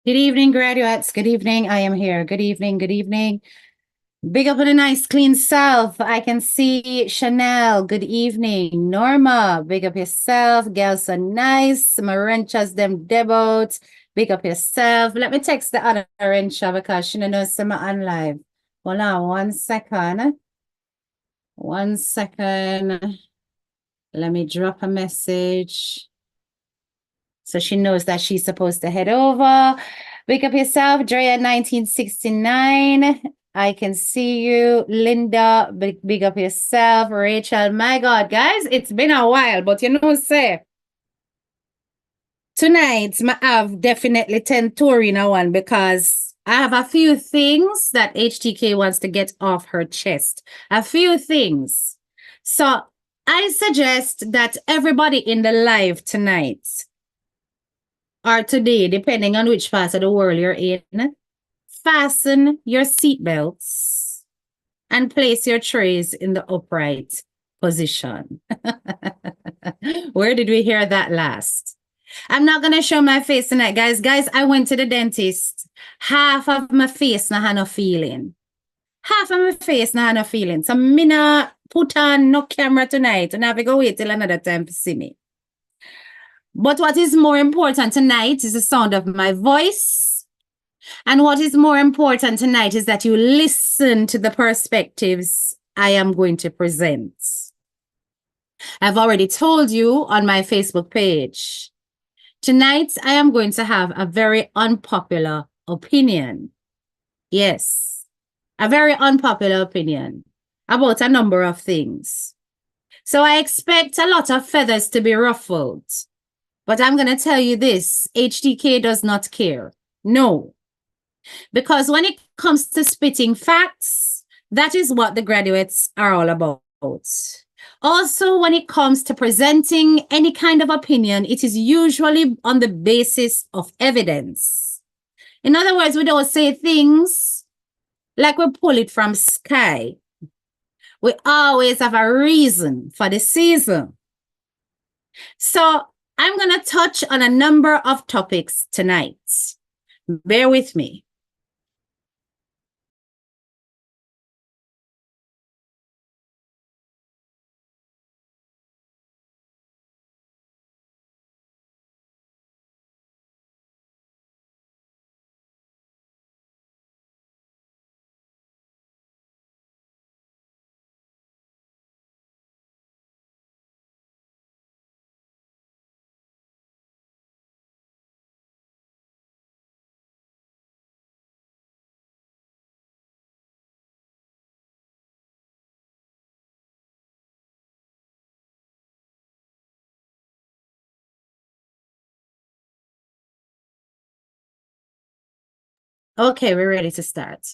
Good evening, graduates. Good evening. I am here. Good evening. Good evening. Big up on a nice, clean self. I can see Chanel. Good evening. Norma, big up yourself. Girls are nice. Marencha's them debout. Big up yourself. Let me text the other Marencha because she knows I'm on live. Hold on 1 second. 1 second. Let me drop a message. So she knows that she's supposed to head over. Wake up yourself, Drea 1969. I can see you. Linda, big up yourself. Rachel, my God, guys, it's been a while, but say, tonight, I have definitely 10 touring one because I have a few things that HTK wants to get off her chest. A few things. So I suggest that everybody in the live tonight or today, depending on which part of the world you're in, fasten your seatbelts and place your trays in the upright position. Where did we hear that last? I'm not going to show my face tonight, guys. Guys, I went to the dentist. Half of my face now had no feeling. Half of my face now had no feeling. So me not put on no camera tonight and I have to go wait till another time to see me. But what is more important tonight is the sound of my voice. And what is more important tonight is that you listen to the perspectives I am going to present. I've already told you on my Facebook page. Tonight, I am going to have a very unpopular opinion. Yes, a very unpopular opinion about a number of things. So I expect a lot of feathers to be ruffled. But I'm going to tell you this, HTK does not care. No. Because when it comes to spitting facts, that is what the graduates are all about. Also, when it comes to presenting any kind of opinion, it is usually on the basis of evidence. In other words, we don't say things like we pull it from sky. We always have a reason for the season. So I'm going to touch on a number of topics tonight. Bear with me. Okay, we're ready to start.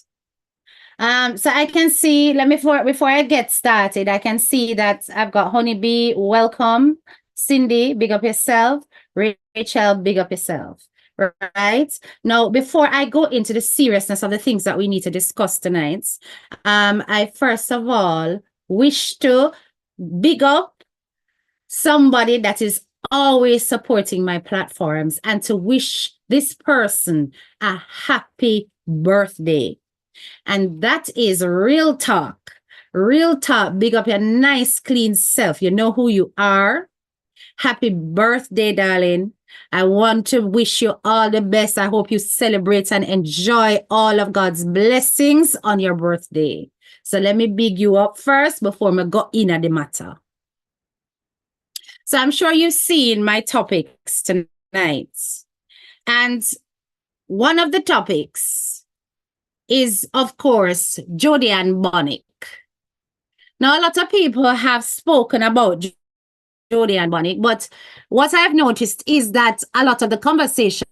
So I can see, before I get started, I can see that I've got Honeybee, welcome. Cindy, big up yourself. Rachel, big up yourself. Right? Now, before I go into the seriousness of the things that we need to discuss tonight, I first of all wish to big up somebody that is always supporting my platforms and to wish this person a happy birthday. And that is real talk. Real talk. Big up your nice, clean self. You know who you are. Happy birthday, darling. I want to wish you all the best. I hope you celebrate and enjoy all of God's blessings on your birthday. So let me big you up first before I go in at the matter. So I'm sure you've seen my topics tonight. And one of the topics is, of course, Jodianne Bonnick. Now, a lot of people have spoken about Jodianne Bonnick, but what I've noticed is that a lot of the conversations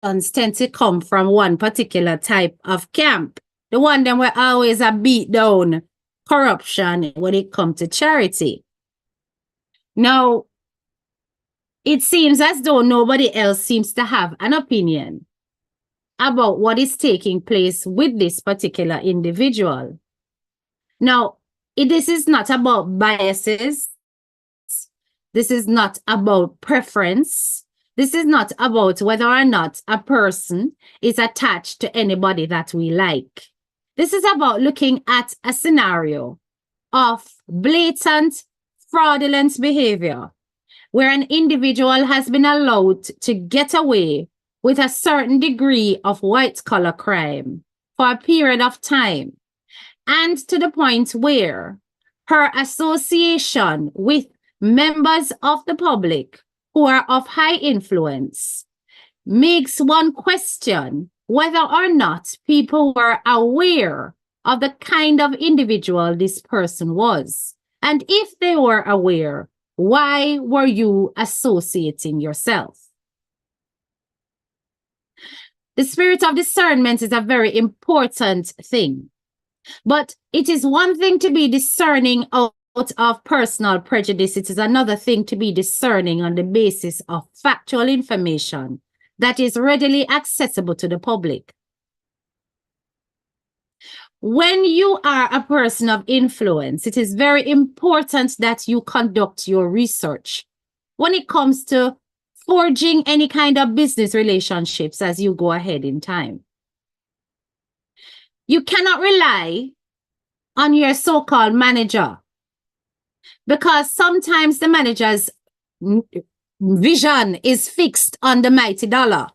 tend to come from one particular type of camp. The one that were always a beat down corruption when it comes to charity. Now, it seems as though nobody else seems to have an opinion about what is taking place with this particular individual. Now, this is not about biases. This is not about preference. This is not about whether or not a person is attached to anybody that we like. This is about looking at a scenario of blatant fraudulent behavior where an individual has been allowed to get away with a certain degree of white-collar crime for a period of time, and to the point where her association with members of the public who are of high influence makes one question whether or not people were aware of the kind of individual this person was. And if they were aware, why were you associating yourself? The spirit of discernment is a very important thing. But it is one thing to be discerning out of personal prejudice. It is another thing to be discerning on the basis of factual information that is readily accessible to the public. When you are a person of influence, it is very important that you conduct your research when it comes to forging any kind of business relationships as you go ahead in time. You cannot rely on your so-called manager because sometimes the manager's vision is fixed on the mighty dollar.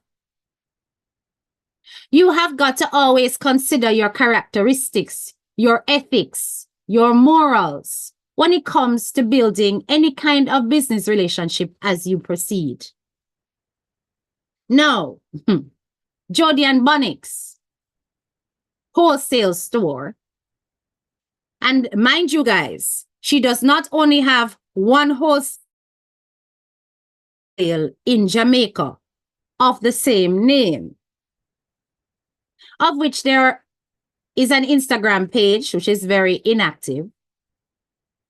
You have got to always consider your characteristics, your ethics, your morals when it comes to building any kind of business relationship as you proceed. Now, Jody and Bonnick's wholesale store, and mind you guys, she does not only have one wholesale in Jamaica of the same name, of which there is an Instagram page, which is very inactive.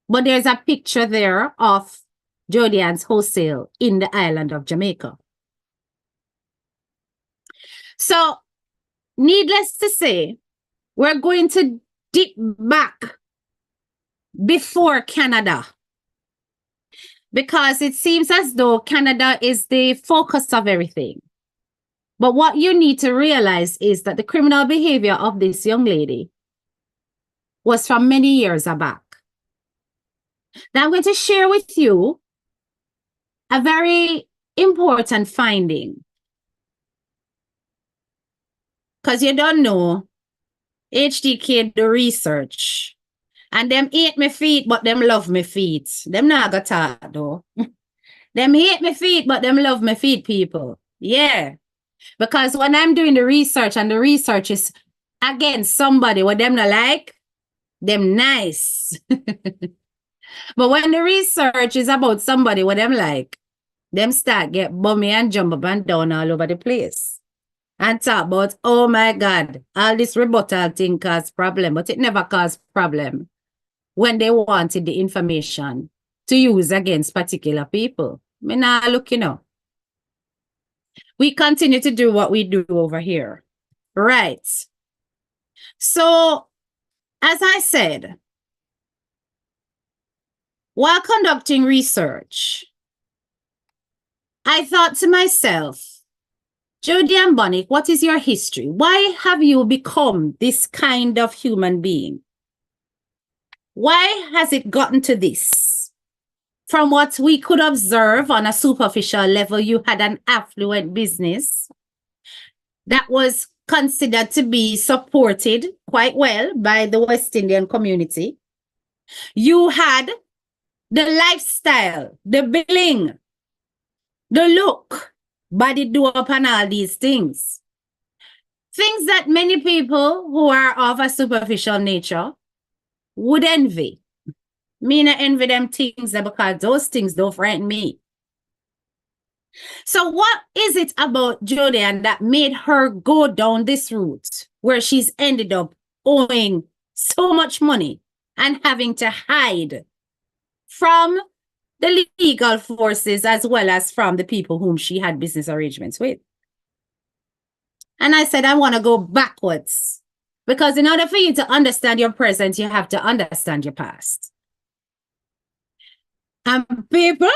But there's a picture there of Jody Ann's wholesale in the island of Jamaica. So, needless to say, we're going to dip back before Canada, because it seems as though Canada is the focus of everything. But what you need to realize is that the criminal behavior of this young lady was from many years back. Now I'm going to share with you a very important finding. Because you don't know, HDK do research. And them hate me feet, but them love me feet. Them not got talk though. Them hate me feet, but them love me feet, people. Yeah. Because when I'm doing the research, and the research is against somebody what them not like, them nice. But when the research is about somebody what them like, them start get bummy and jump up and down all over the place. And talk about, oh my God, all this rebuttal thing caused problem, but it never caused problem when they wanted the information to use against particular people. Me nah look, you know. We continue to do what we do over here. Right. So, as I said, while conducting research, I thought to myself, Jody and Bonnick, what is your history? Why have you become this kind of human being? Why has it gotten to this? From what we could observe on a superficial level, you had an affluent business that was considered to be supported quite well by the West Indian community. You had the lifestyle, the bling, the look, body do up and all these things. Things that many people who are of a superficial nature would envy. Me not envy them things because those things don't frighten me. So what is it about Jody Ann that made her go down this route where she's ended up owing so much money and having to hide from the legal forces as well as from the people whom she had business arrangements with? And I said, I want to go backwards, because in order for you to understand your present, you have to understand your past. And people,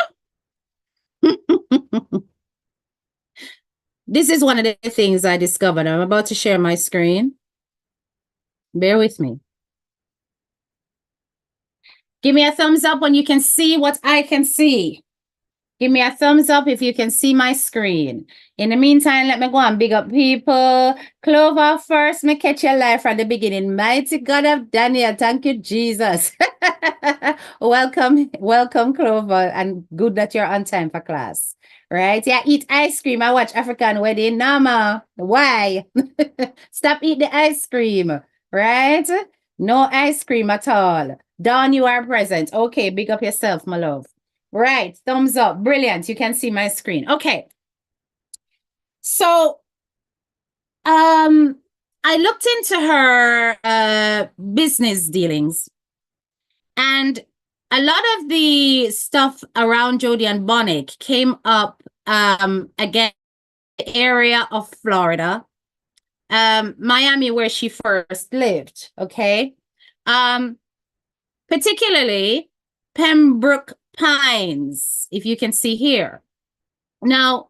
This is one of the things I discovered. I'm about to share my screen. Bear with me. Give me a thumbs up when you can see what I can see. Give me a thumbs up if you can see my screen. In the meantime, let me go and big up people. Clover first, me catch your life from the beginning. Mighty God of Daniel, thank you, Jesus. Welcome, Clover, and good that you're on time for class. Right? Yeah, eat ice cream. I watch African Wedding. Nama. Why? Stop eating the ice cream. Right? No ice cream at all. Dawn, you are present. Okay, big up yourself, my love. Right, thumbs up. Brilliant. You can see my screen. Okay. So, I looked into her business dealings, and a lot of the stuff around Jody and Bonnick came up again, the area of Florida, Miami, where she first lived. Okay. Particularly Pembroke Pines, if you can see here. Now,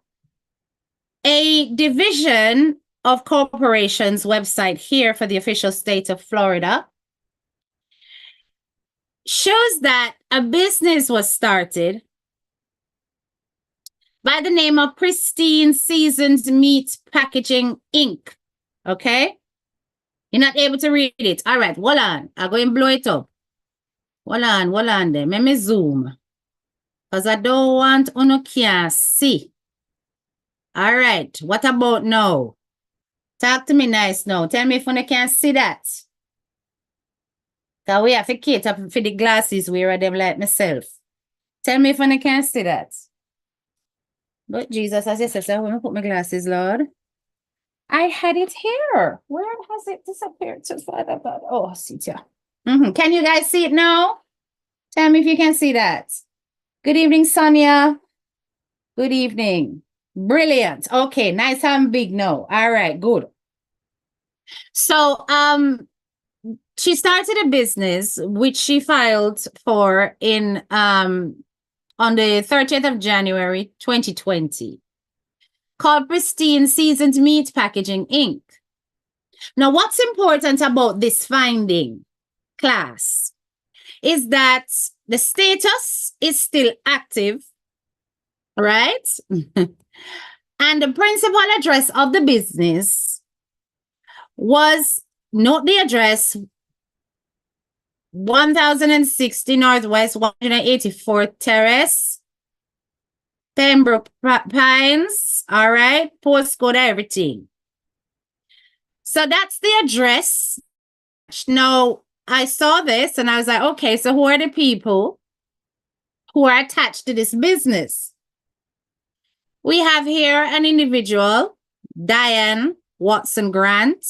a division of corporations website here for the official state of Florida shows that a business was started by the name of Pristine Seasoned Meat Packaging Inc. Okay? You're not able to read it. All right, hold on. I'm going to blow it up. Hold on there. Let me zoom. Because I don't want you to see. All right, what about now? Talk to me nice now. Tell me if you can't see that. Because we have to cater for the glasses wear them like myself. Tell me if you can't see that. But Jesus, as you said, I want to put my glasses, Lord. I had it here. Where has it disappeared to, Father God? Oh, I see it here. Can you guys see it now? Tell me if you can see that. Good evening, Sonia. Good evening. Brilliant. Okay, nice and big now. All right, good. So, she started a business which she filed for in on the 30th of January 2020, called Pristine Seasoned Meat Packaging Inc. Now, what's important about this finding, class, is that the status is still active, right? And the principal address of the business was, note the address, 1060 Northwest 184th Terrace, Pembroke Pines. All right, postcode, everything. So that's the address. Now, I saw this and I was like, okay, so who are the people who are attached to this business? We have here an individual, Diane Watson Grant,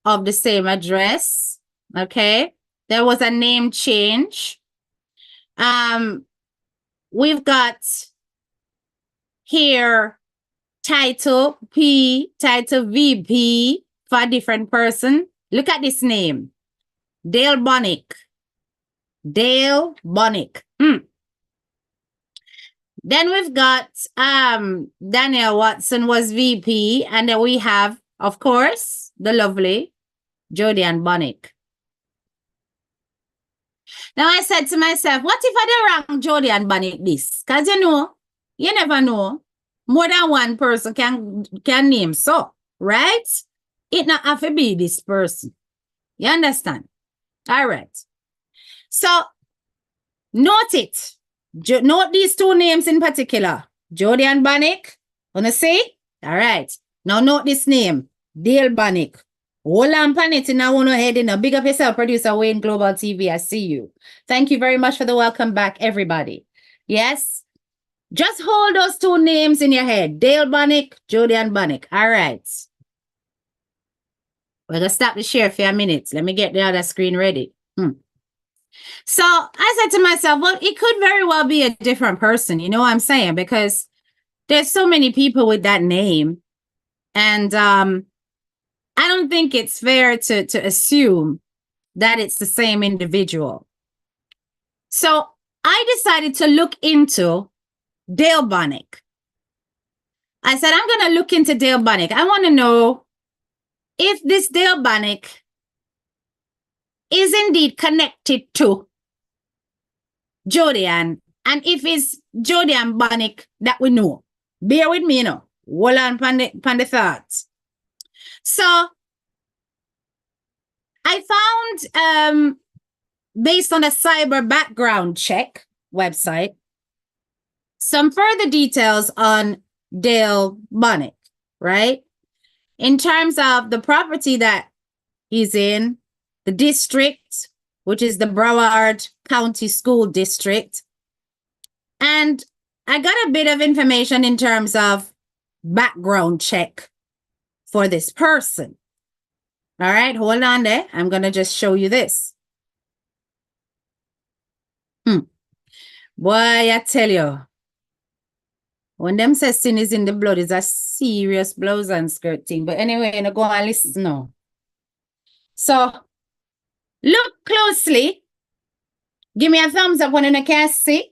of the same address. Okay. There was a name change. We've got here title VP for a different person. Look at this name. Dale Bonnick. Dale Bonnick. Then we've got Danielle Watson was VP, and then we have, of course, the lovely Jody and Bonnick. Now I said to myself, what if I did wrong Jody and Bonnick this? Because you never know. More than one person can name so, right? It not have to be this person. You understand? All right. So note it. Note these two names in particular. Jody and Bonnick. Wanna see? All right. Now note this name. Dale Bonnick. Hold on, Panit, and I want to head in. Big up yourself, producer Wayne Global TV. I see you. Thank you very much for the welcome back, everybody. Yes? Just hold those two names in your head. Dale Bonnick, Jody and Bonnick. All right. We're going to stop the share for a minute. Let me get the other screen ready. So I said to myself, well, it could very well be a different person. You know what I'm saying? Because there's so many people with that name. And I don't think it's fair to assume that it's the same individual. So I decided to look into Dale Bonnick. I said, I'm going to look into Dale Bannick. I want to know if this Dale Bannick is indeed connected to Jodian, and if it's Jodian Bannick that we know. Bear with me, Hold on pan the thoughts. So I found, based on a cyber background check website, some further details on Dale Bannick, right? In terms of the property that he's in, the district, which is the Broward County School District. And I got a bit of information in terms of background check for this person. All right, hold on there. I'm going to just show you this. Boy, I tell you, when them say sin is in the blood, it's a serious blouse and skirt thing. But anyway, go and listen now. So, look closely. Give me a thumbs up when you can see.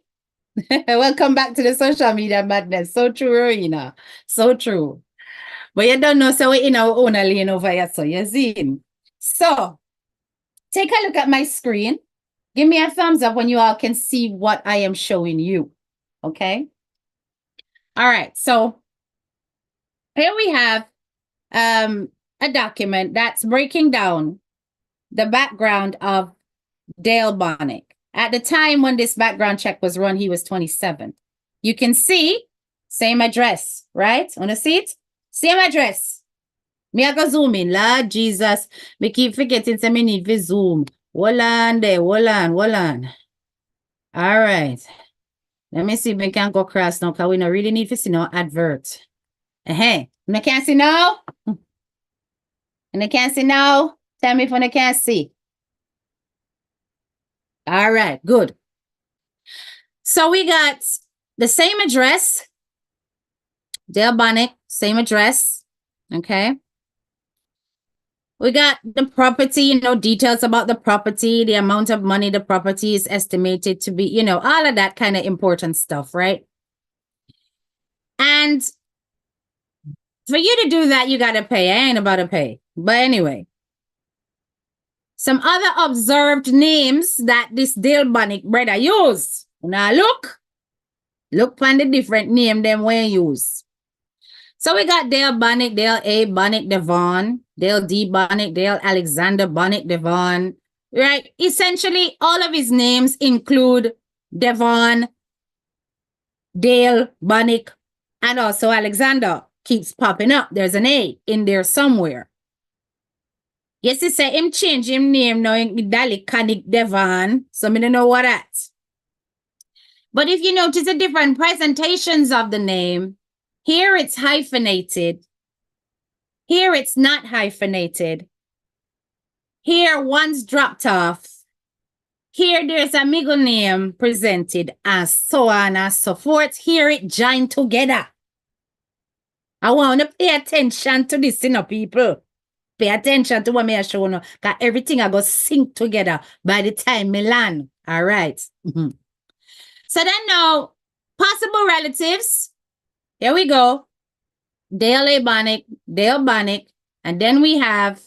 Welcome back to the social media madness. So true, Rowena. So true. But you don't know, so we're in our own lane over here, so you see. So, take a look at my screen. Give me a thumbs up when you all can see what I am showing you. Okay? All right. So, here we have a document that's breaking down the background of Dale Bannick. At the time when this background check was run, he was 27. You can see, same address, right? On the seat? Same address. Me I go zoom in. Lord Jesus. Me keep forgetting so me need to zoom. Hold on there. Hold on. All right. Let me see if we can go across now, because we don't really need to see no advert. Hey, you can't see now? And I can't see now? Tell me if I can't see. All right, good. So we got the same address. Dale Bannick, same address. Okay. We got the property, details about the property, the amount of money the property is estimated to be, all of that kind of important stuff, right? And for you to do that, you got to pay. I ain't about to pay. But anyway, some other observed names that this Dale Bannick brother used. Now look on the different name them we use. So we got Dale Bannick, Dale A. Bannick Devon, Dale D. Bannick, Dale Alexander Bannick Devon, right? Essentially, all of his names include Devon, Dale Bannick, and also Alexander keeps popping up. There's an A in there somewhere. Yes, he said him change him name now in Dali Kanik Devon, so I don't know what that. But if you notice the different presentations of the name, here it's hyphenated. Here it's not hyphenated. Here one's dropped off. Here there's a middle name presented, and so on and so forth. Here it joined together. I want to pay attention to this, people. Pay attention to what me I show you, because everything I go sync together by the time me land. All right. So then now, possible relatives. Here we go. Dale A. Bannick, Dale Bannick, and then we have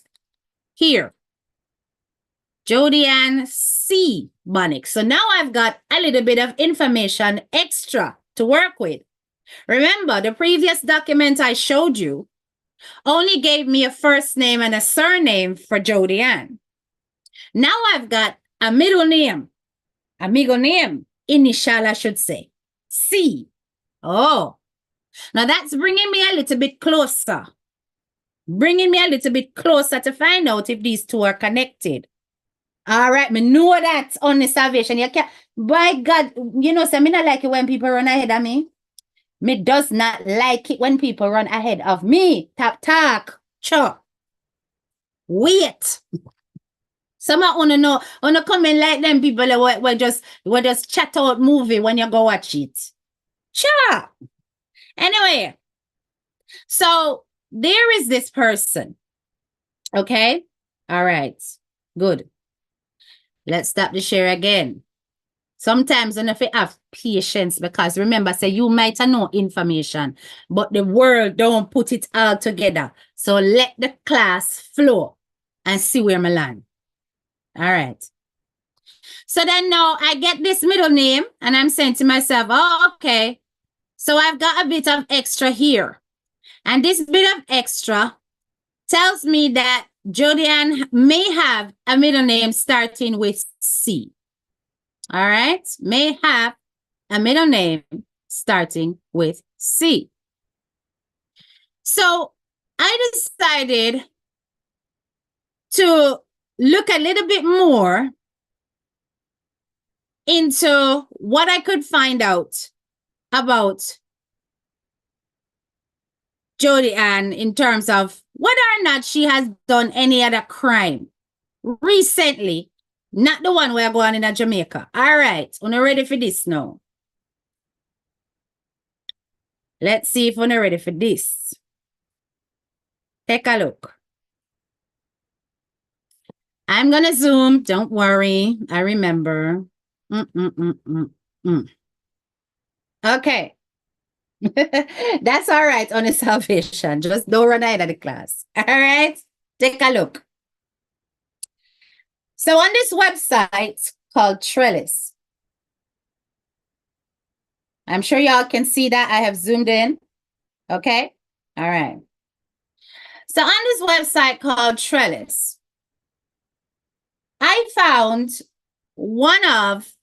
here Jodian C. Bannick. So now I've got a little bit of information extra to work with. Remember, the previous document I showed you only gave me a first name and a surname for Jodian. Now I've got a middle name, initial I should say, C. Oh, now that's bringing me a little bit closer. To find out if these two are connected. All right, me know that on the salvation. You can't, by God, so me not like it when people run ahead of me. Me does not like it when people run ahead of me. Talk. Sure. Wait. Some of you know, wanna come in like them people that will just chat out movie when you go watch it. Sure. Anyway, so there is this person. Okay. All right. Good. Let's stop the share again. Sometimes you have to have patience because remember, say you might know information, but the world don't put it all together. So let the class flow and see where I land. All right. So then now I get this middle name and I'm saying to myself, oh, okay. So I've got a bit of extra here. And this bit of extra tells me that Jodian may have a middle name starting with C. All right. May have a middle name starting with C. So I decided to look a little bit more into what I could find out about Jodi Ann in terms of whether or not she has done any other crime recently, not the one we're going in Jamaica. All right, we're ready for this now. Let's see if we're ready for this. Take a look. I'm going to zoom. Don't worry. I remember. Okay. That's all right on the salvation. Just don't run out of the class. All right. Take a look. So on this website called Trellis, I'm sure y'all can see that I have zoomed in. Okay. All right. So on this website called Trellis, I found one of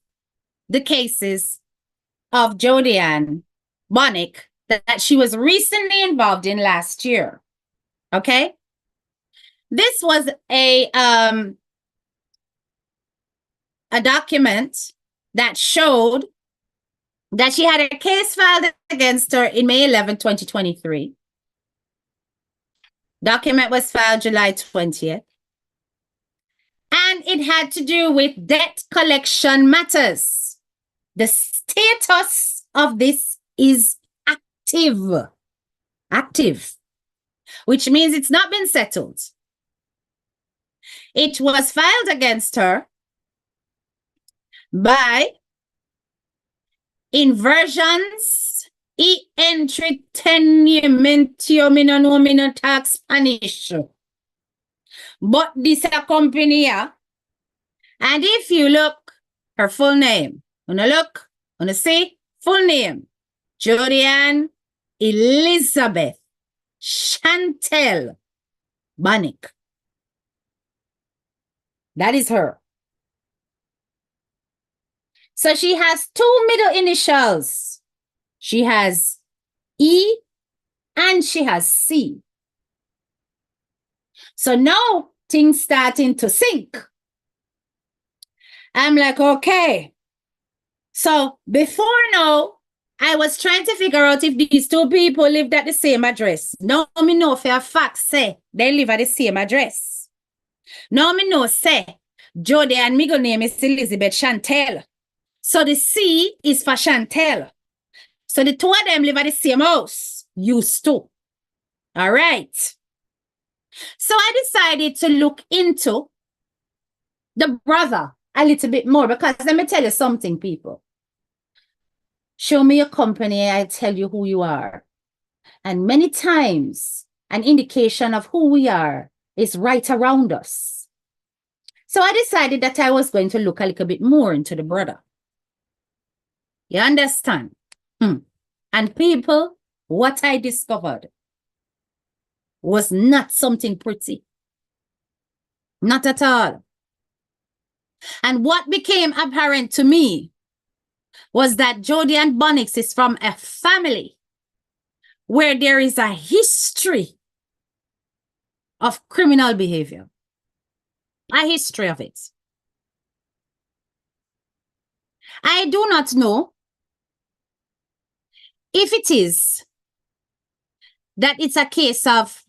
the cases of Jodi Ann Bonnick that she was recently involved in last year. Okay. This was a document that showed that she had a case filed against her in May 11, 2023. Document was filed July 20th. And it had to do with debt collection matters. The status of this is active. Active, which means it's not been settled. It was filed against her by Inversions y Entretenimiento Tax Spanish. But this a company here. And if you look, her full name, wanna see, full name, Jodi Ann Elizabeth Chantel Bonnick. That is her. So she has two middle initials. She has E and she has C. So now things starting to sink. I'm like, okay. So before now, I was trying to figure out if these two people lived at the same address. Now me know for a fact say they live at the same address. Now me know say Jodi Ann middle name is Elizabeth Chantel. So the C is for Chantel. So the two of them live at the same house. Used to. All right. So I decided to look into the brother a little bit more because let me tell you something, people. Show me your company, I tell you who you are. And many times, an indication of who we are is right around us. So I decided that I was going to look a little bit more into the brother. You understand? And people, what I discovered was not something pretty. Not at all. And what became apparent to me was that Jodi Ann Bonnick is from a family where there is a history of criminal behavior. A history of it. I do not know if it is that it's a case of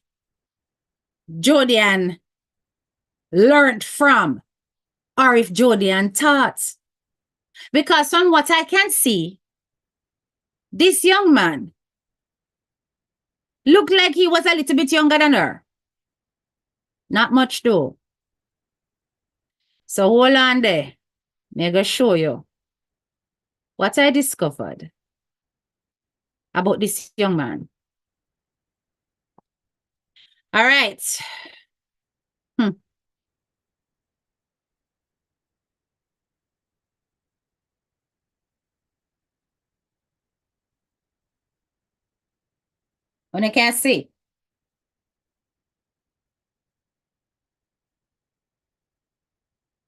Jodi Ann learned from or if Jodi Ann taught. Because from what I can see, this young man looked like he was a little bit younger than her. Not much though. So hold on there. I'm going to show you what I discovered about this young man. All right. When I can't see.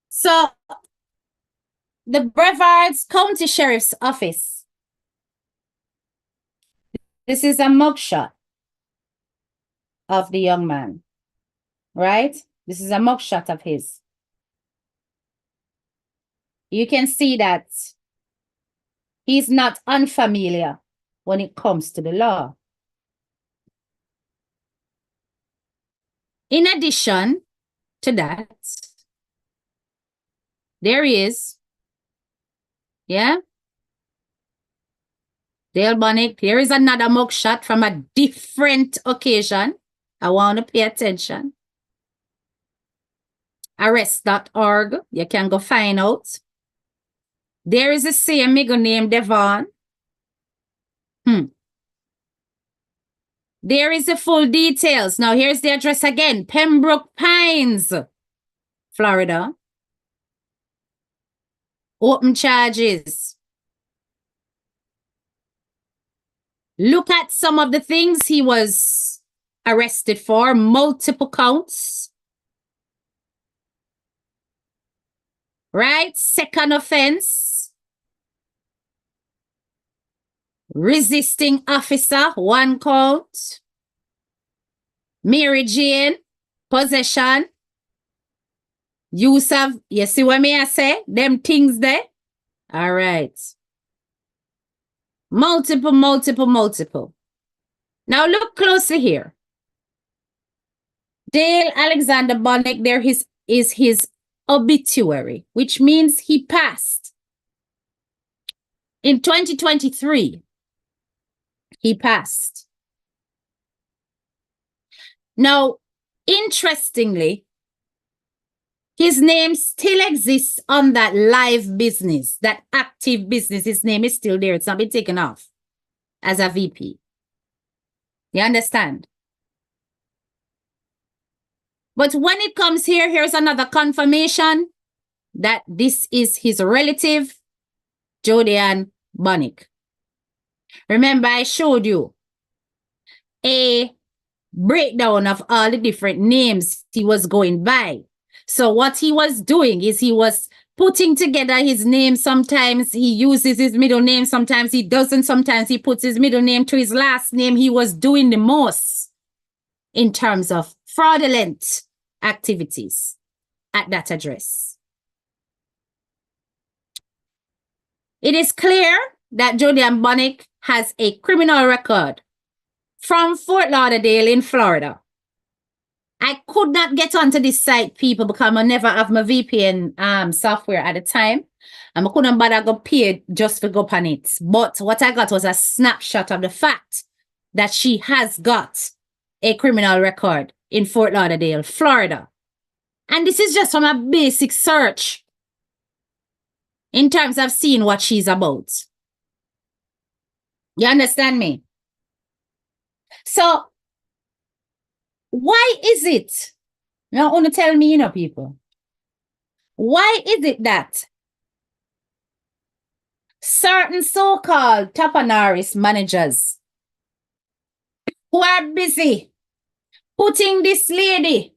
So the Brevard's County Sheriff's Office. This is a mugshot of the young man, right? This is a mugshot of his. You can see that he's not unfamiliar when it comes to the law. In addition to that, there is, yeah, Dale Bonnick. Here is another mugshot from a different occasion. I want to pay attention. Arrest.org. You can go find out. There is a same nigga named Devon. There is the full details. Now, here's the address again. Pembroke Pines, Florida. Open charges. Look at some of the things he was arrested for. Multiple counts. Right? Second offense. Resisting officer, 1 count. Mary Jane, possession. Use of, you see what me I say? Them things there. All right. Multiple. Now look closely here. Dale Alexander Bonnick, there is his obituary, which means he passed. In 2023, he passed. Now, interestingly, his name still exists on that live business, that active business. His name is still there. It's not been taken off as a VP. You understand? But when it comes here, here's another confirmation that this is his relative, Jodian Bonnick. Remember, I showed you a breakdown of all the different names he was going by. So what he was doing is he was putting together his name. Sometimes he uses his middle name. Sometimes he doesn't. Sometimes he puts his middle name to his last name. He was doing the most in terms of fraudulent activities at that address. It is clear that Jodian Bonnick has a criminal record from Fort Lauderdale in Florida. I could not get onto this site, people, because I never have my VPN software at the time. And I couldn't bother go pay just to go on it. But what I got was a snapshot of the fact that she has got a criminal record in Fort Lauderdale, Florida. And this is just from a basic search in terms of seeing what she's about. You understand me? So, why is it? Now, want to tell me, people. Why is it that certain so-called Tapaнаris managers who are busy putting this lady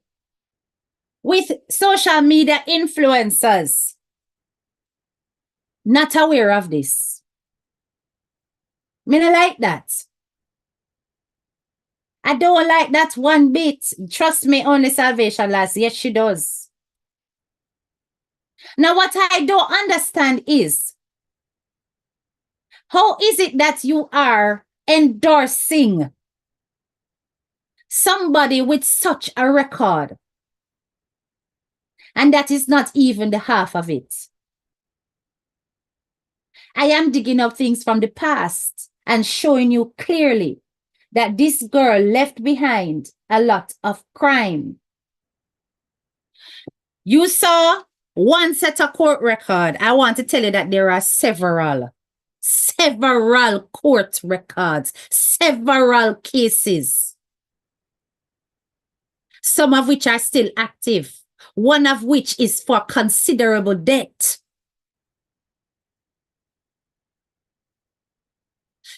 with social media influencers not aware of this? Me not like that. I don't like that one bit. Trust me, only salvation lasts. Yes, she does. Now, what I don't understand is, how is it that you are endorsing somebody with such a record? And that is not even the half of it. I am digging up things from the past and showing you clearly that this girl left behind a lot of crime. You saw one set of court record. I want to tell you that there are several several court records, several cases, some of which are still active, one of which is for considerable debt.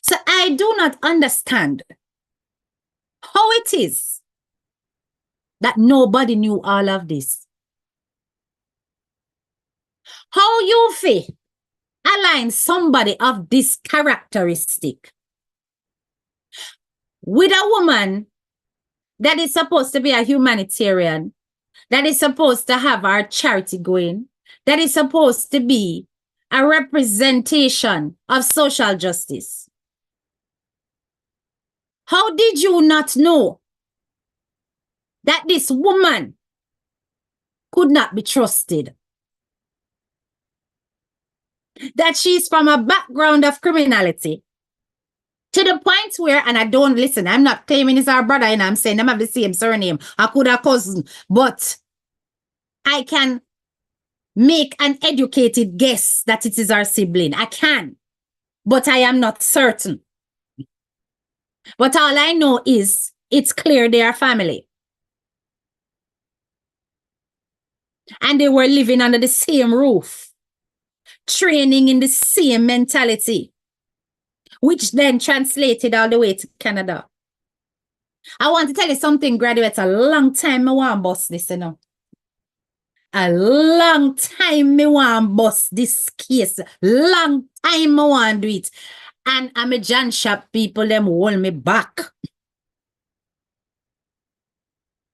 So I do not understand how it is that nobody knew all of this. How you feel align somebody of this characteristic with a woman that is supposed to be a humanitarian, that is supposed to have our charity going, that is supposed to be a representation of social justice. How did you not know that this woman could not be trusted? That she's from a background of criminality to the point where, and I don't listen, I'm not claiming it's our brother, and I'm saying them have the same surname. I could have cousin, but I can make an educated guess that it is our sibling. I can, but I am not certain. But all I know is it's clear they are family. And they were living under the same roof, training in the same mentality, which then translated all the way to Canada. I want to tell you something, graduates. A long time I want to bust this, you know. A long time I want to bust this case. Long time I want to do it. And I'm a John Shop people, them hold me back.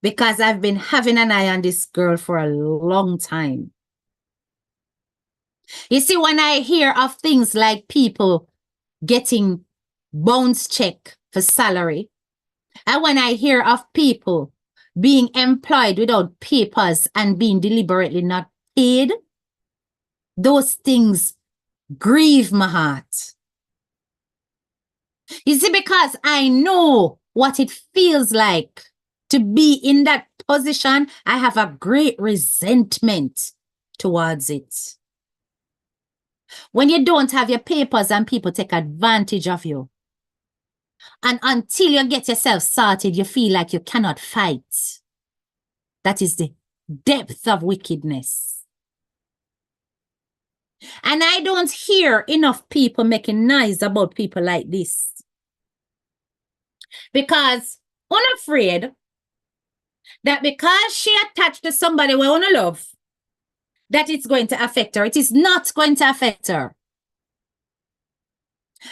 Because I've been having an eye on this girl for a long time. You see, when I hear of things like people getting bounce check for salary, and when I hear of people being employed without papers and being deliberately not paid, those things grieve my heart. You see, because I know what it feels like to be in that position, I have a great resentment towards it. When you don't have your papers and people take advantage of you, and until you get yourself sorted, you feel like you cannot fight. That is the depth of wickedness. And I don't hear enough people making noise about people like this. Because I'm afraid that because she attached to somebody we want to love, that it's going to affect her. It is not going to affect her.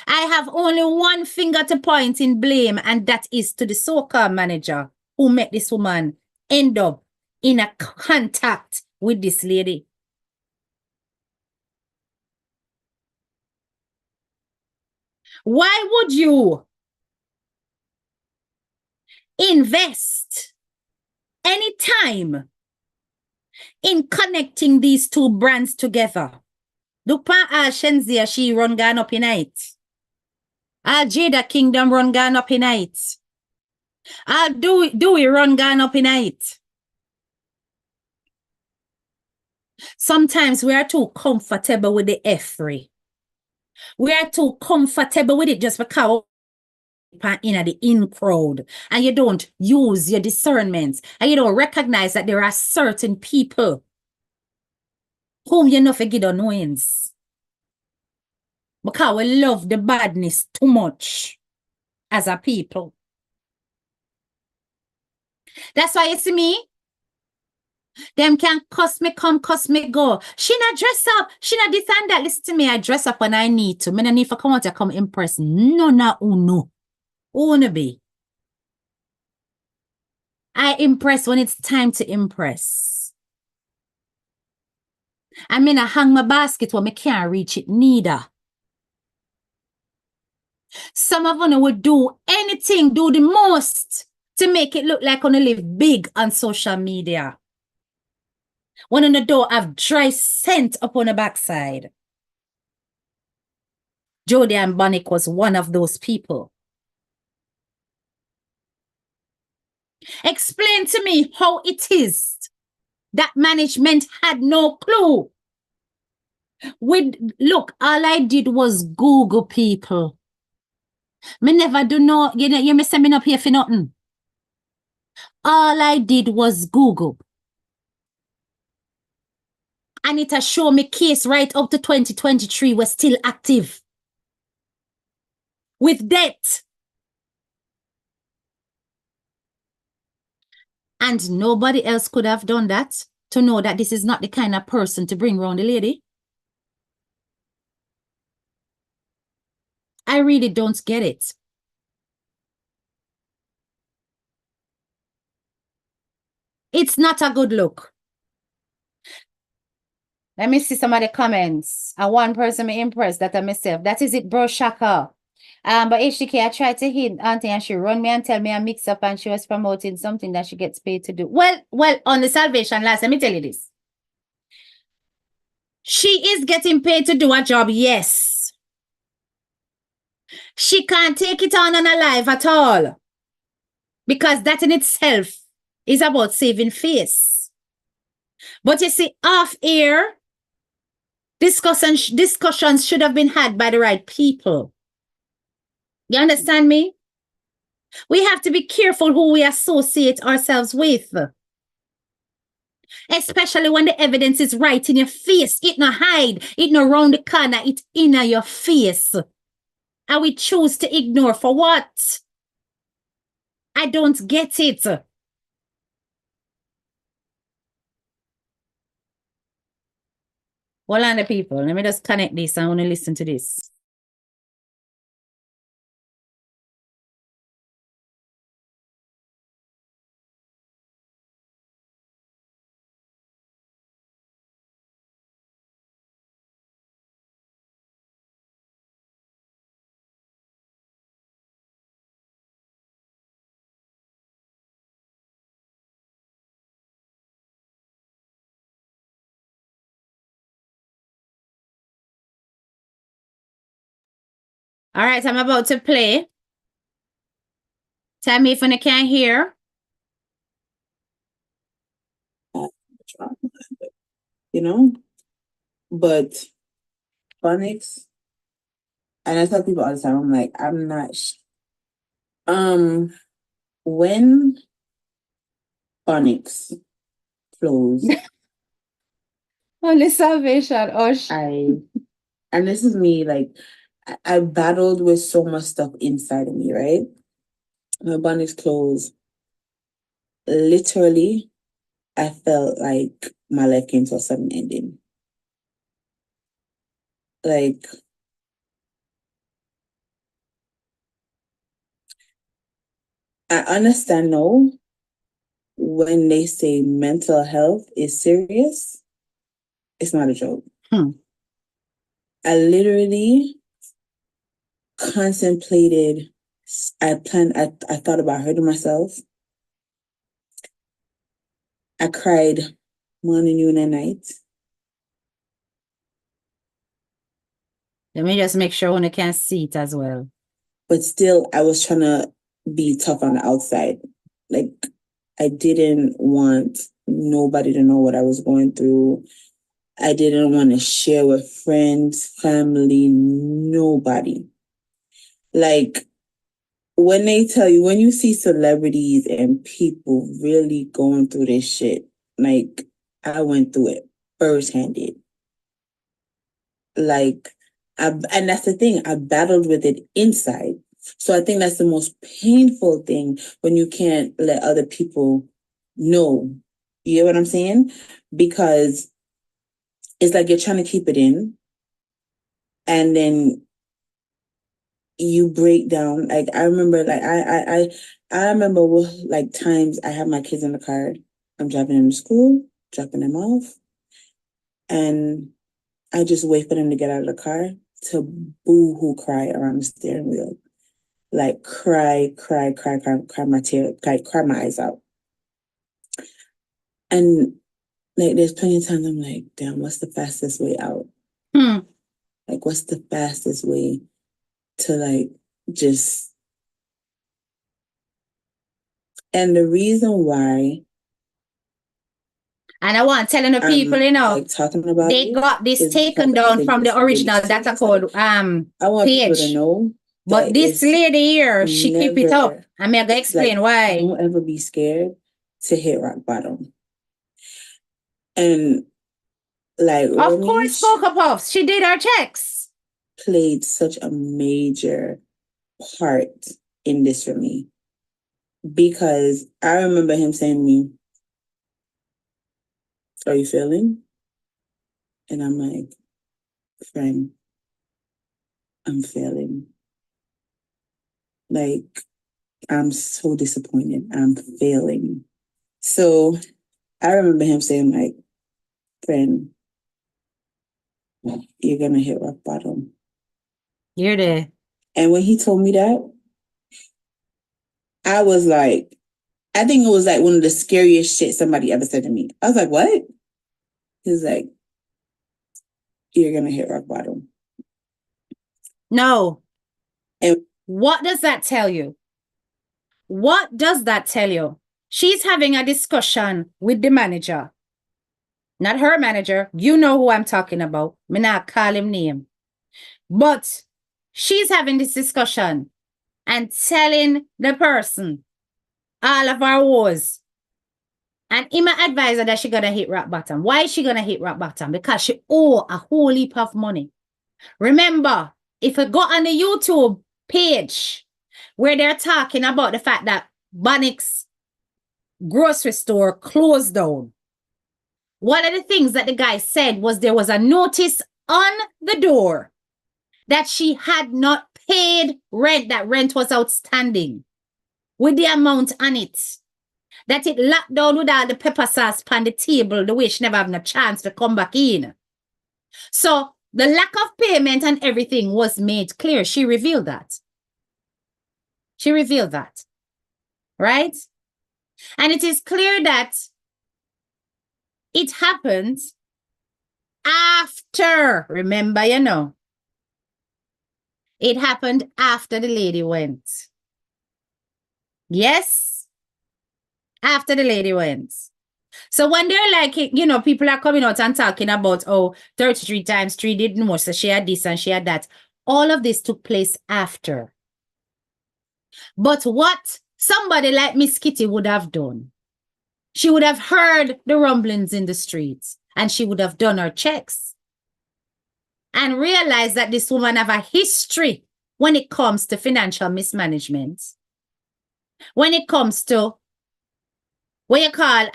I have only one finger to point in blame, and that is to the so-called manager who made this woman end up in a contact with this lady. Why would you invest any time in connecting these two brands together? Look pa Shenzia, she run gone up in night. Jada Kingdom run gone up in night. Do we run gone up in night? Sometimes we are too comfortable with the F3. We are too comfortable with it just because in the in crowd, and you don't use your discernment, and you don't recognize that there are certain people whom you not forget knowings. Because we love the badness too much as a people. That's why you see me. Them can cuss me come, cuss me go. She not dress up. She not this and that. Listen to me. I dress up when I need to. Me no need for come out to come impress. No, no, no. Who wanna be? I impress when it's time to impress. I mean, I hang my basket when I can't reach it neither. Some of them would do anything, do the most to make it look like on live big on social media. One on the door have dry scent up on the backside. Jody and Bonnick was one of those people. Explain to me how it is that management had no clue Look, all I did was Google people. Me never do no, you me say me not here for nothing. All I did was Google. And it has shown me case right up to 2023 was still active. With debt. And nobody else could have done that to know that this is not the kind of person to bring around the lady. I really don't get it. It's not a good look. Let me see some of the comments. And one person me impressed that I myself. That is it, bro, Shaka. But HDK, I tried to hit Auntie and she run me and tell me I mix up and she was promoting something that she gets paid to do. Well, on the Salvation Last, let me tell you this. She is getting paid to do a job, yes. She can't take it on her life at all. Because that in itself is about saving face. But you see, off air, discussions should have been had by the right people. You understand me? We have to be careful who we associate ourselves with. Especially when the evidence is right in your face. It no hide. It no round the corner. It in your face. And we choose to ignore for what? I don't get it. Hold on, the people. Let me just connect this. I want to listen to this. All right, I'm about to play. Tell me if you can't hear. You know, but phonics, and I tell people all the time, I'm like, I'm not. When phonics closed, On the Salvation, and this is me, like, I battled with so much stuff inside of me, right? My phonics closed. Literally, I felt like my life came to a sudden ending. Like, I understand now when they say mental health is serious, it's not a joke. I literally contemplated, I thought about hurting myself. I cried morning, noon, and night. Let me just make sure when you can see it as well. But still, I was trying to be tough on the outside. Like, I didn't want nobody to know what I was going through. I didn't want to share with friends, family, nobody. Like, when they tell you, when you see celebrities and people really going through this shit, like, I went through it first-handed. Like, and that's the thing, I battled with it inside. So I think that's the most painful thing when you can't let other people know. You know what I'm saying? Because it's like you're trying to keep it in, and then you break down. Like, I remember, like, I remember like times I have my kids in the car. I'm driving them to school, dropping them off, and I just wait for them to get out of the car to boo-hoo cry around the steering wheel. Like, cry my eyes out. And like, there's plenty of times I'm like, damn, what's the fastest way out? Like, what's the fastest way to, like, just... And the reason why And I want telling the people, you know, like talking about they got this is taken because I down think from the it's really original data code I want people to page. know But that this it's lady here, she keep it up. never, I'm gonna explain why. don't ever be scared to hit rock bottom. And like Of course, Romy Cocoa Puffs, she did her checks. played such a major part in this for me. Because I remember him saying to me, "Are you failing?" And I'm like, "Friend, I'm failing. Like, I'm so disappointed. I'm failing." So I remember him saying, like, "Friend, you're gonna hit rock bottom." You're there. And when he told me that, I was like, I think it was like one of the scariest shit somebody ever said to me. I was like, "What?" He's like, "You're gonna hit rock bottom." No. And what does that tell you? What does that tell you? She's having a discussion with the manager. Not her manager. You know who I'm talking about. Me not call him name. But she's having this discussion and telling the person all of our woes. And him advise her that she gonna hit rock bottom. Why is she gonna hit rock bottom? Because she owe a whole heap of money. Remember, if you go on the YouTube page where they're talking about the fact that Bannick's grocery store closed down, one of the things that the guy said was there was a notice on the door that she had not paid rent, that rent was outstanding with the amount on it. That it locked down with all the pepper sauce on the table, the way she never have no chance to come back in. So the lack of payment and everything was made clear. She revealed that. She revealed that. Right? And it is clear that it happened after, remember, you know, it happened after the lady went. Yes? After the lady went. So when they're like, you know, people are coming out and talking about, oh, 33 times 3 didn't know, so she had this and she had that. All of this took place after. But what somebody like Miss Kitty would have done, she would have heard the rumblings in the streets and she would have done her checks and realized that this woman have a history when it comes to financial mismanagement, when it comes to what you call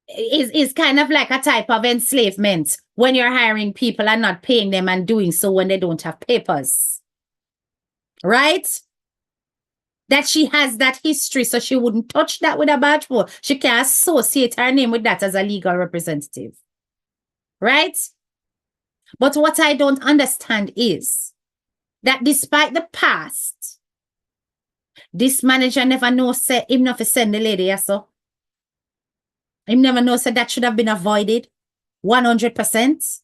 is kind of like a type of enslavement when you're hiring people and not paying them and doing so when they don't have papers. Right? That she has that history, so she wouldn't touch that with a badge for. She can associate her name with that as a legal representative. Right? But what I don't understand is that despite the past, this manager never knows say him not to send the lady, yes, so. Him never knows that should have been avoided 100%.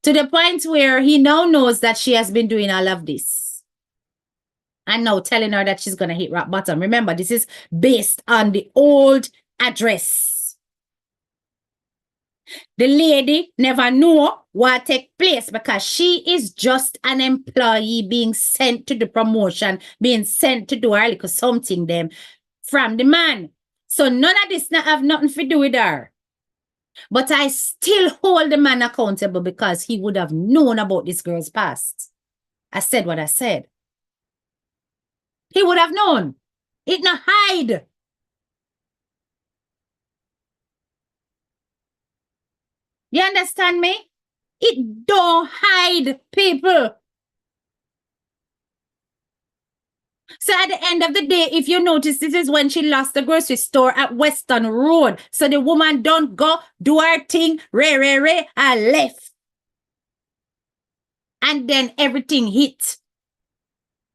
To the point where he now knows that she has been doing all of this. And now telling her that she's going to hit rock bottom. Remember, this is based on the old address. The lady never knew what take place because she is just an employee being sent to the promotion, being sent to do her little something them from the man. So none of this not have nothing to do with her. But I still hold the man accountable because he would have known about this girl's past. I said what I said. He would have known. It not hide. You understand me? It don't hide, people. So at the end of the day, if you notice, this is when she lost the grocery store at Western Road. So the woman don't go, do her thing, and left. And then everything hit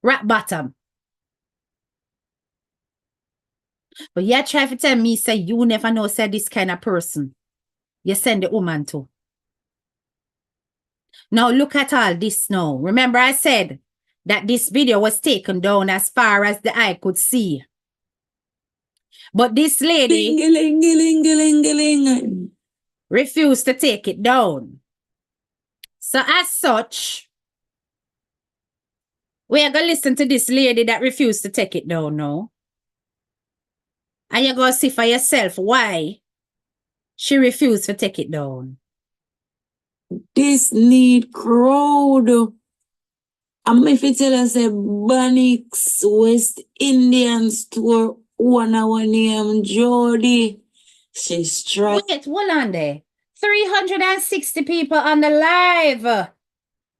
rock bottom. But you try to tell me, say, you never know, say, this kind of person. You send the woman to. Now, look at all this now. Remember I said that this video was taken down as far as the eye could see. But this lady refused to take it down. So as such, we are going to listen to this lady that refused to take it down now. And you're going to see for yourself why she refused to take it down. This need crowd. I'm if you tell us a Banix West Indian store owner one name Jody. She's struck. Wait, hold on there. 360 people on the live.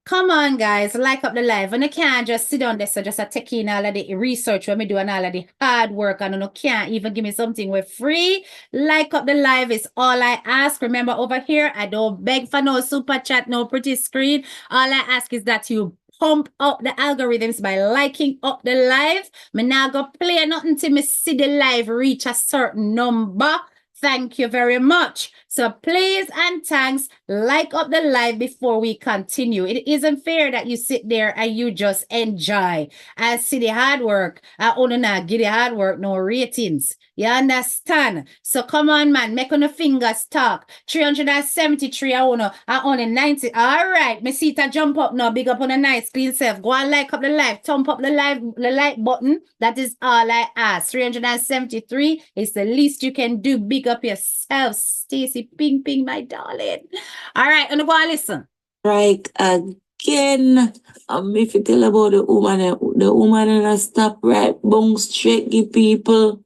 Come on, guys, like up the live. And you can't just sit on this, so just take in all of the research when we do and all of the hard work, and you can't even give me something with free. Like up the live is all I ask. Remember, over here, I don't beg for no super chat, no pretty screen. All I ask is that you pump up the algorithms by liking up the live. Me now go play nothing till me see the live reach a certain number. Thank you very much. So please and thanks, like up the live before we continue. It isn't fair that you sit there and you just enjoy. I see the hard work. I only not give the hard work no ratings. You understand? So come on, man. Make on the fingers talk. 373, I only 90. All right. Me see it jump up now. Big up on a nice clean self. Go and like up the live. Thump up the like button. That is all I ask. 373 is the least you can do. Big up yourself, Stacy. Ping, ping, my darling. All right. And go and listen. Right again. If you tell about the woman and stop right bong straight give people.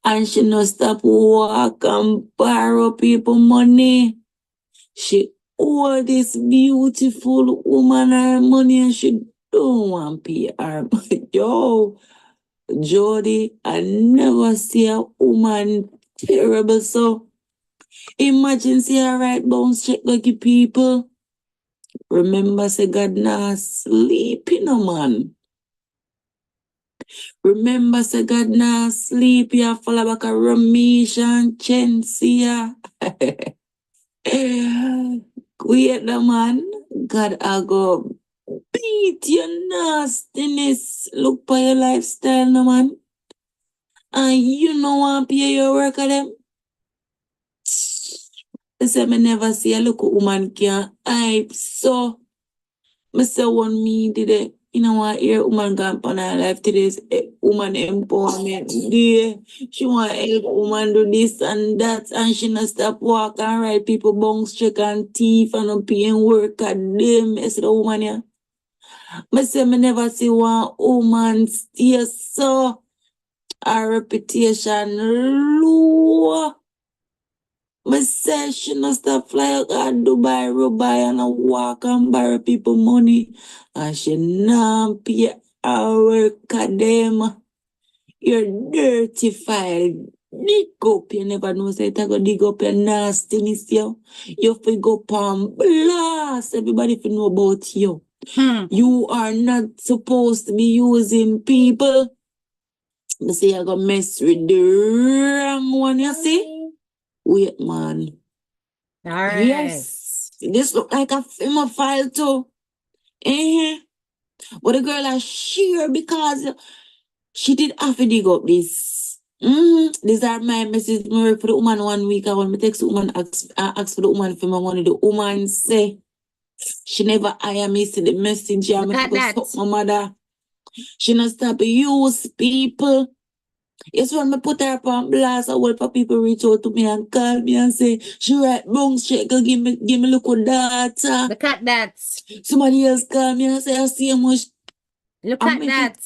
And she no stop walk and borrow people money. She owe this beautiful woman her money and she don't want pay her. Yo, Jody, I never see a woman terrible. So imagine see her right bounce check like people. Remember, say God not sleep, you know, man. Remember, say God not sleep, you follow back a Ramesh and Chensia. Wait the man. God, I go beat your nastiness. Look for your lifestyle, no man. And you know want pay your work at them. I say me never see a look woman can hype. So me say one me did it. You know what, here woman gone on her life today's woman empowerment day. She want help woman do this and that, and she not stop walk and ride people bounce check and thief and not paying work at them. I said the woman yeah. Me say me never see one woman stay so her reputation low. Me say she not stop fly out and Dubai and walk and borrow people money. And she not pay her work at them. Your dirty file. Dig up. You never know say it go dig up your nastiness, yo. You fi go palm blast. Everybody fi know about you. You are not supposed to be using people. Me say you go mess with the wrong one, you see? Wait, man. All right. Yes. This look like a film file too. But the girl is sheer because she did have to dig up this. These are my messages for the woman 1 week. I want me text the woman, ask for the woman for my money. The woman say she never hire me, see the message. I'm going to my mother. She not stop use people. Yes, when I put her up on blast, I want for people reach out to me and call me and say, she right bounce check, give me look at data. Look at that. Somebody else call me and say, I see how much. Look at that.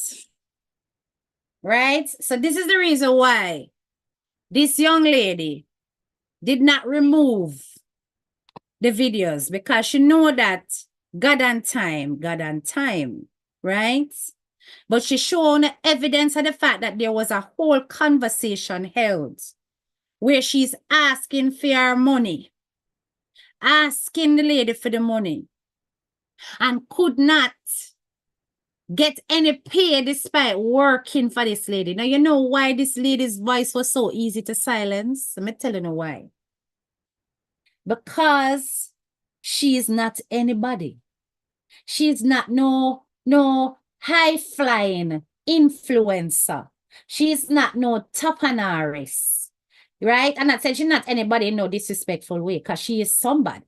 Right? So this is the reason why this young lady did not remove the videos, because she know that God and time, right? But she shown evidence of the fact that there was a whole conversation held where she's asking for her money, asking the lady for the money, and could not get any pay despite working for this lady. Now, you know why this lady's voice was so easy to silence? I'm telling you why. Because she is not anybody. She is not no high-flying influencer. She's not no Tapanaris, right? And I said she's not anybody in no disrespectful way because she is somebody.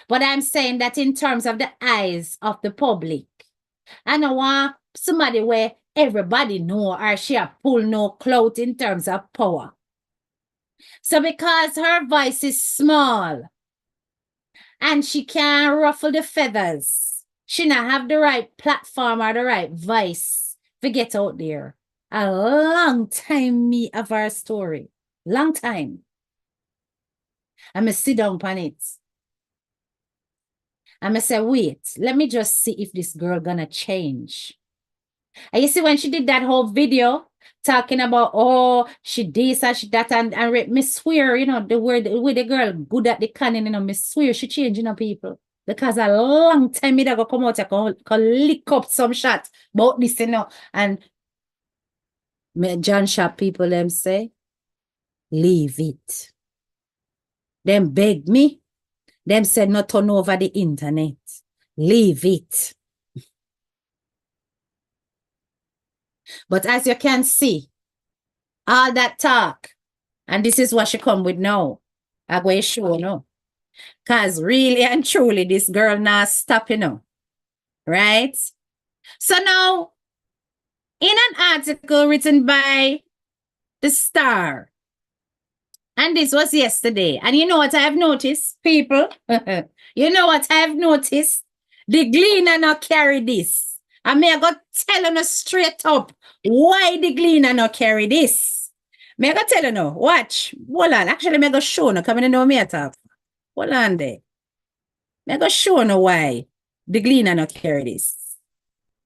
But I'm saying that in terms of the eyes of the public, I don't want somebody where everybody know or she a pull no clout in terms of power. So because her voice is small and she can't ruffle the feathers, she not have the right platform or the right voice to get out there. A long time me of our story. Long time. I'm going to sit down on it. I'm going to say, wait, let me just see if this girl gonna change. And you see when she did that whole video talking about, oh, she this and she that, and me swear, you know, the word with the girl good at the canning, you know, me swear she changing up people. Because a long time me that go come out and go lick up some shot about this, you know, and me John Sharp people them say, leave it. Them beg me. Them said not turn over the internet. Leave it. But as you can see, all that talk, and this is what she come with now. I'm going to show no. Because really and truly, this girl not stop, you know. Right? So now, in an article written by The Star, and this was yesterday, and you know what I've noticed, people? You know what I've noticed? The Gleaner not carry this. I may I go tell you straight up why the Gleaner not carry this. May I go tell you now, watch, hold on. Actually, may I go show you, come in know me at all. Hold on there. May I go show you why the Gleaner not carry this.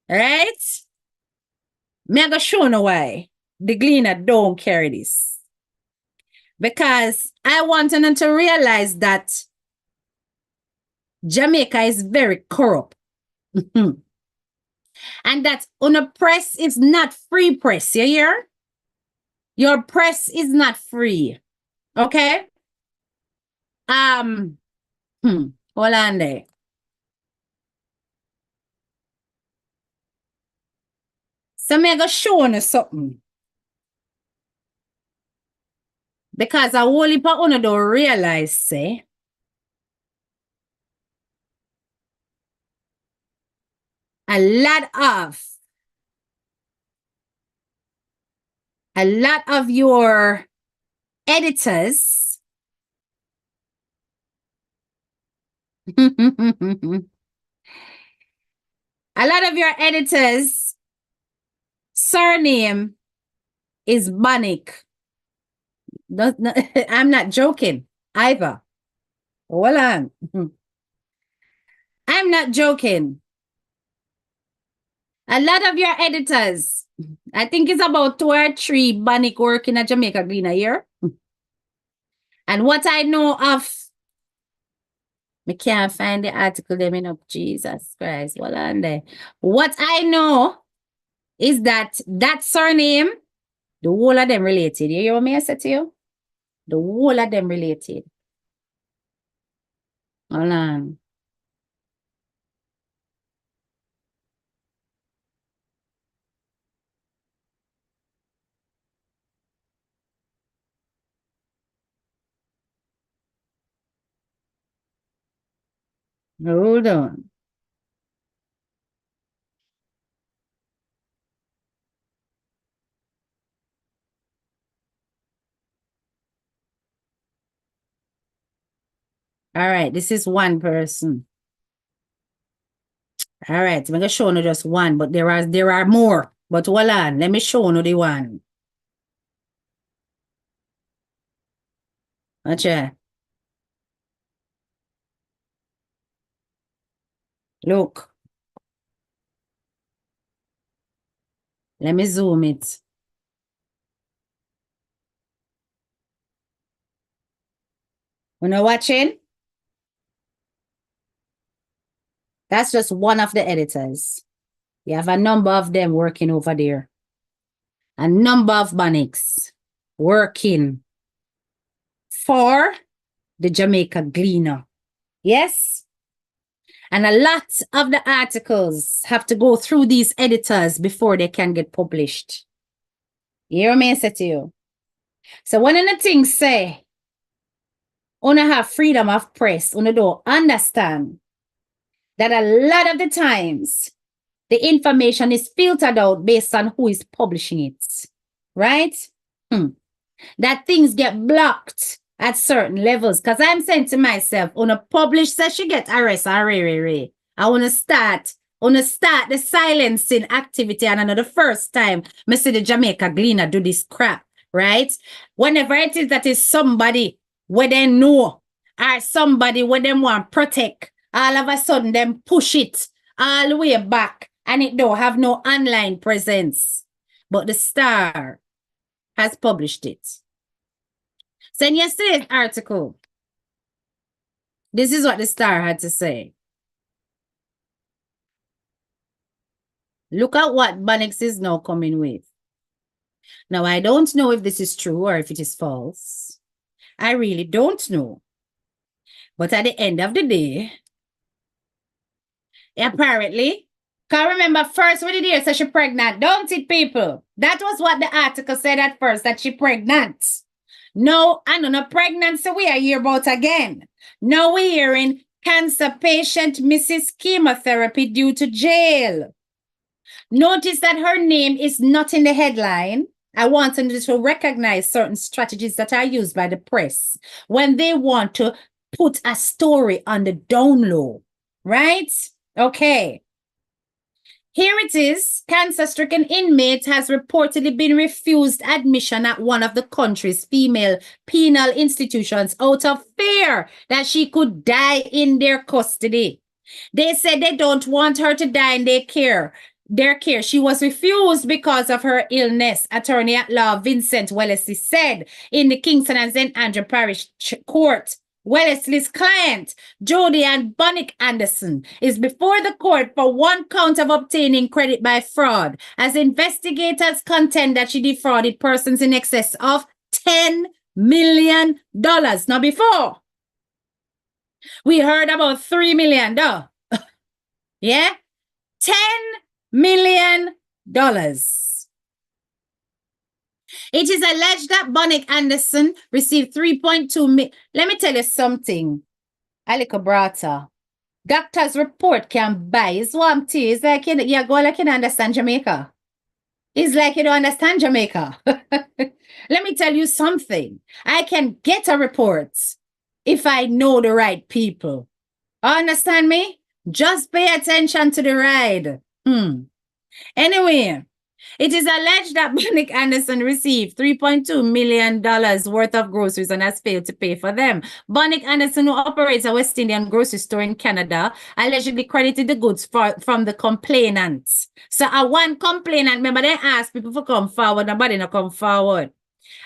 Right? May I go show you why the Gleaner don't carry this. Because I want them to realize that Jamaica is very corrupt. And that on a press is not free press, you hear? Your press is not free. Okay? Hold on there. So me go show you something. Because a whole heap of you don't realize, say, a lot of your editors a lot of your editors surname is Banik. I'm not joking either. Hold on. I'm not joking. A lot of your editors, I think it's about 2 or 3 Banik working at Jamaica Green a year. And what I know of, I can't find the article them in up. Jesus Christ, hold on there. What I know is that surname, the whole of them related. You hear what me I say to you? The whole of them related. Hold on. Hold on. All right, this is one person. All right, I'm going to show you just one, but there are more. But hold on, let me show you the one. Watch out. Look. Let me zoom it. When you're watching, that's just one of the editors. You have a number of them working over there. A number of Banics working for the Jamaica Gleaner. Yes? And a lot of the articles have to go through these editors before they can get published. Hear me say to you. So one of the things say, una have freedom of press, una don't understand that a lot of the times the information is filtered out based on who is publishing it, right? That things get blocked at certain levels. Because I'm saying to myself, una publish says she get arrested, I want to start the silencing activity. And another first time, I see the Jamaica Gleaner do this crap, right? Whenever it is that is somebody where they know or somebody where they want protect, all of a sudden them push it all the way back and it don't have no online presence. But the Star has published it. So in yesterday's article, this is what the Star had to say. Look at what Bannex is now coming with. Now, I don't know if this is true or if it is false. I really don't know. But at the end of the day, apparently, because remember first when the said she pregnant, don't it, people? That was what the article said at first, that she pregnant. No, I know no pregnancy we are here about again. Now we're hearing cancer patient misses chemotherapy due to jail. Notice that her name is not in the headline. I want them to recognize certain strategies that are used by the press when they want to put a story on the down low, right? Okay. Here it is. Cancer-stricken inmate has reportedly been refused admission at one of the country's female penal institutions out of fear that she could die in their custody. They said they don't want her to die in their care. She was refused because of her illness, attorney at law Vincent Wellesley said in the Kingston and St. Andrew Parish Court. Wellesley's client, Jody and Bonnick Anderson, is before the court for one count of obtaining credit by fraud, as investigators contend that she defrauded persons in excess of $10 million. Now, before, we heard about $3 million. Yeah? $10 million. It is alleged that Bonnick Anderson received 3.2 million. Let me tell you something, Alika Brata. Doctor's report can buy. It's one thing. It's like you go like you don't understand Jamaica. It's like you don't understand Jamaica. Let me tell you something. I can get a report if I know the right people. Understand me? Just pay attention to the ride. Anyway, it is alleged that Bonnick Anderson received $3.2 million worth of groceries and has failed to pay for them. Bonnick Anderson, who operates a West Indian grocery store in Canada, allegedly credited the goods from the complainant. So one complainant, remember they asked people to come forward, nobody not come forward.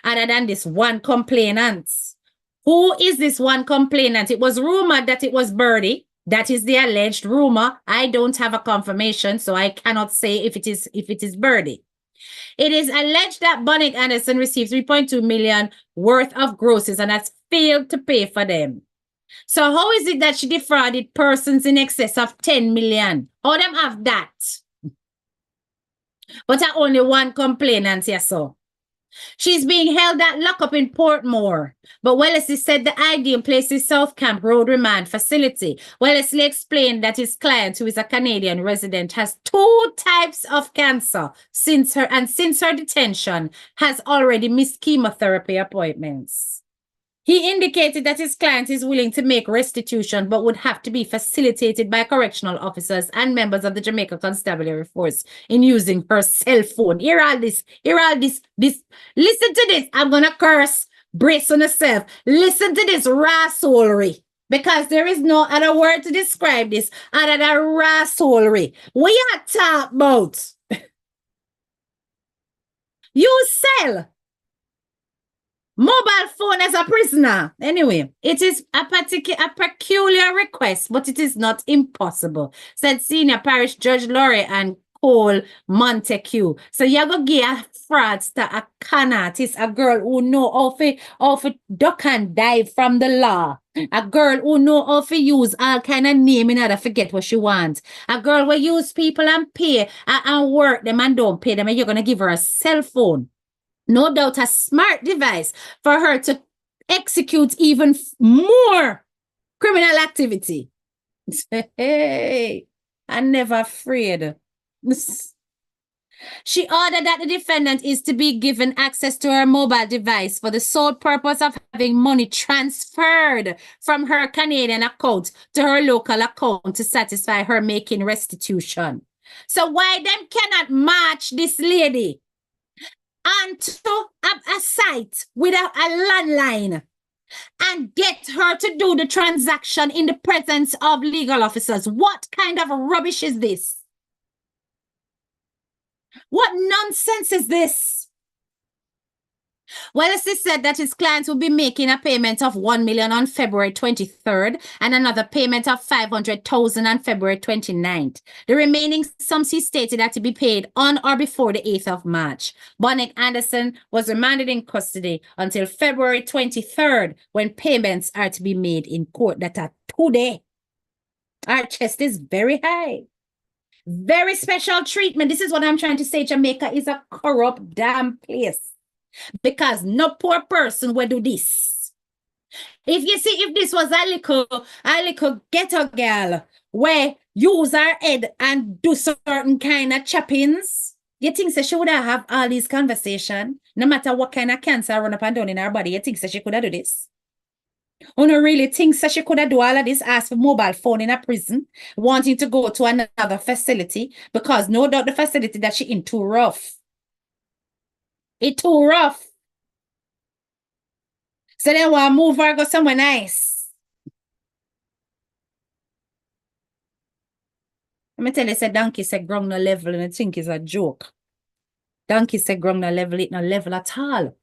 Other than this one complainant. Who is this one complainant? It was rumored that it was Birdie. That is the alleged rumor. I don't have a confirmation, so I cannot say if it is Birdie. It is alleged that Bonnick Anderson received 3.2 million worth of groceries and has failed to pay for them. So how is it that she defrauded persons in excess of 10 million? How them have that? But only one complainant here, so. She's being held at lockup in Portmore, but Wellesley said the ideal place is South Camp Road Remand Facility. Wellesley explained that his client, who is a Canadian resident, has 2 types of cancer since her detention has already missed chemotherapy appointments. He indicated that his client is willing to make restitution, but would have to be facilitated by correctional officers and members of the Jamaica Constabulary Force in using her cell phone. Hear all this. Listen to this. I'm going to curse. Brace on yourself. Listen to this rassolery, because there is no other word to describe this other than rassolery. What you talk about? You sell mobile phone as a prisoner. Anyway, it is a peculiar request, but it is not impossible, said Senior Parish Judge Laurie and Cole Montague. So you go give a fraudster, a con artist, a girl who know how to duck and dive from the law. A girl who know how to use all kind of name in order to forget what she wants. A girl will use people and pay and work them and don't pay them, and you're going to give her a cell phone. No doubt a smart device for her to execute even more criminal activity. Hey, I'm never afraid. She ordered that the defendant is to be given access to her mobile device for the sole purpose of having money transferred from her Canadian account to her local account to satisfy her making restitution. So why them cannot match this lady onto a site with a landline and get her to do the transaction in the presence of legal officers? What kind of rubbish is this? What nonsense is this? Wellesley said that his clients will be making a payment of $1 million on February 23rd and another payment of $500,000 on February 29th. The remaining sums he stated had to be paid on or before the 8th of March. Bonnet Anderson was remanded in custody until February 23rd, when payments are to be made in court. That are today. Our chest is very high. Very special treatment. This is what I'm trying to say. Jamaica is a corrupt damn place. Because no poor person will do this. If you see, if this was a little ghetto girl where use her head and do certain kind of choppings, you think so she would have all these conversations? No matter what kind of cancer run up and down in her body, you think so she could have do this? Who no really thinks that she could have do all of this, ask for mobile phone in a prison, wanting to go to another facility, because no doubt the facility that she in too rough. It too rough. So then we'll move her, go somewhere nice. Let me tell you, say donkey said grung no level and I think it's a joke. Donkey said grung no level, it no level at all.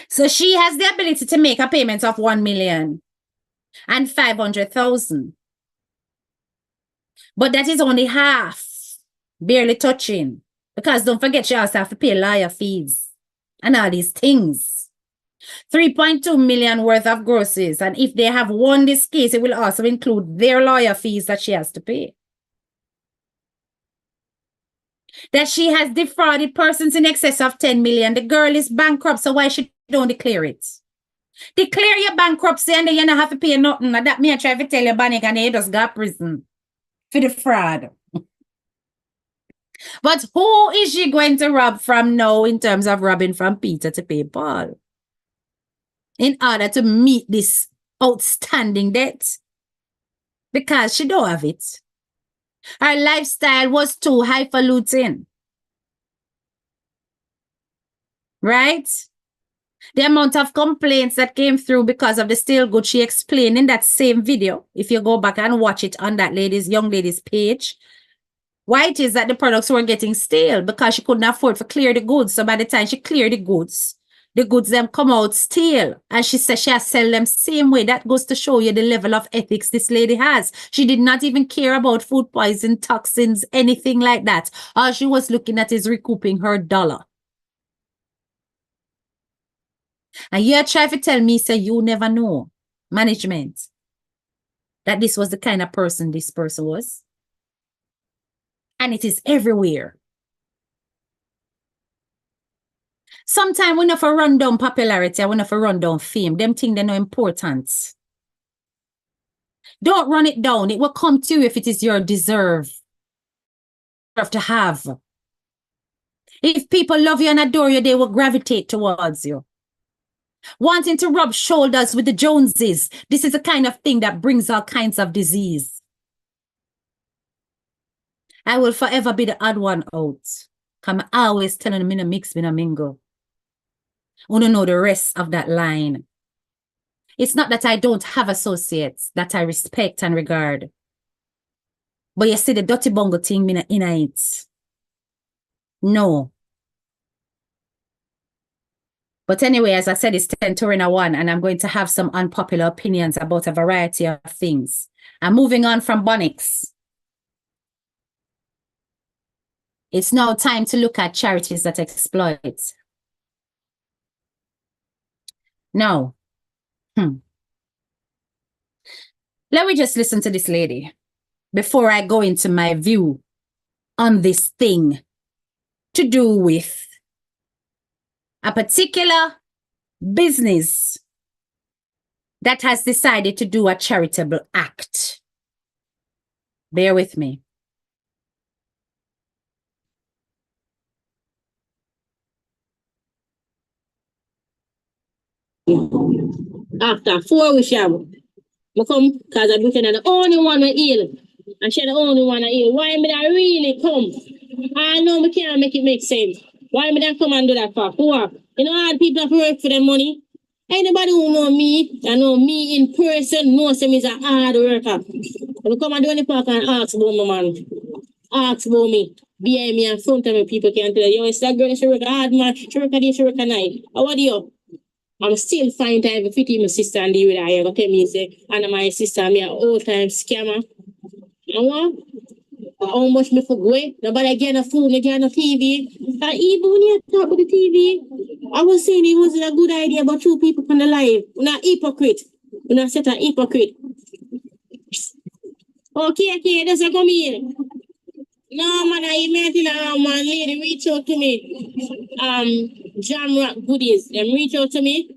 So she has the ability to make a payment of $1 million and $500,000. But that is only half, barely touching. Because don't forget, she also have to pay lawyer fees and all these things. 3.2 million worth of grosses. And if they have won this case, it will also include their lawyer fees that she has to pay. That she has defrauded persons in excess of 10 million. The girl is bankrupt, so why she don't declare it? Declare your bankruptcy and then you don't have to pay nothing. And that me I try to tell you, Banik, and you just got prison for the fraud. But who is she going to rob from now in terms of robbing from Peter to pay Paul? In order to meet this outstanding debt? Because she don't have it. Her lifestyle was too highfalutin. Right? The amount of complaints that came through because of the stale goods, she explained in that same video, if you go back and watch it on that young lady's page, why it is that the products were getting stale, because she couldn't afford to clear the goods. So by the time she cleared the goods them come out stale. And she said she has sell them same way. That goes to show you the level of ethics this lady has. She did not even care about food poison, toxins, anything like that. All she was looking at is recouping her dollar. And you try to tell me, say, you never know, management, that this was the kind of person this person was. And it is everywhere. Sometimes we not for run down popularity, we not for run down fame. Them things they're not important. Don't run it down. It will come to you if it is your deserve to have. If people love you and adore you, they will gravitate towards you. Wanting to rub shoulders with the Joneses. This is the kind of thing that brings all kinds of disease. I will forever be the odd one out. I'm always telling them in a mix, in a mingle. I want to know the rest of that line. It's not that I don't have associates that I respect and regard. But you see the dirty bungle thing in it. No. But anyway, as I said, it's 10 to 1, and I'm going to have some unpopular opinions about a variety of things. I'm moving on from Bonnix. It's now time to look at charities that exploit. Now, let me just listen to this lady before I go into my view on this thing. to do with a particular business that has decided to do a charitable act. Bear with me. After 4 weeks, I come because I'm the only one who ill. And she the only one who ill. Why me that really come? I know me can't make it make sense. Why me that come and do that for? Who? You know how people have to work for their money? Anybody who know me, and know me in person, knows me is a hard worker. When I come and do any park and ask about my man. Ask about me. Behind me and front of me, people can tell you, yo, it's that girl, she work hard, man. She work a day, she work a night. How are you? I'm still find time to fit in my sister and deal with her. You go tell me, say, and my sister, me an old time scammer. And what? How much me for go? Nobody get no food, no get no TV. And even when you talk about the TV, I was saying it wasn't a good idea about 2 people on the live. We're not hypocrite. We're not set a hypocrite. Okay, that's a come here. No, man, I imagine man, lady reach out to me. Jam rock goodies. Them reach out to me.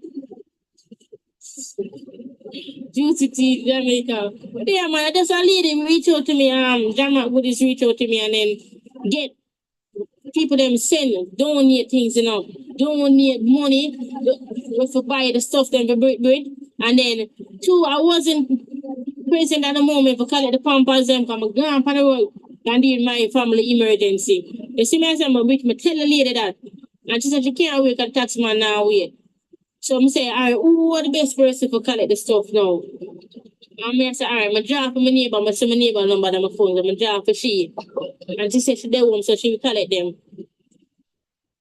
Juicy tea, Jamaica. Yeah, man, just a lady reach out to me. Jam rock goodies reach out to me and then get people them send, donate things, you know. Donate money to buy the stuff them for bread. And then 2, I wasn't present at the moment for collect the pampers them because I'm gone on the road and deal my family emergency. You see me, I said, me tell the lady that. And she said she can't wait because the tax man now wait. So I'm saying, all right, who are the best person for collect the stuff now? And I say, all right, I draw for my neighbor, I see my neighbor number on my phone, I draw for she. And she said she there home, so she will collect them.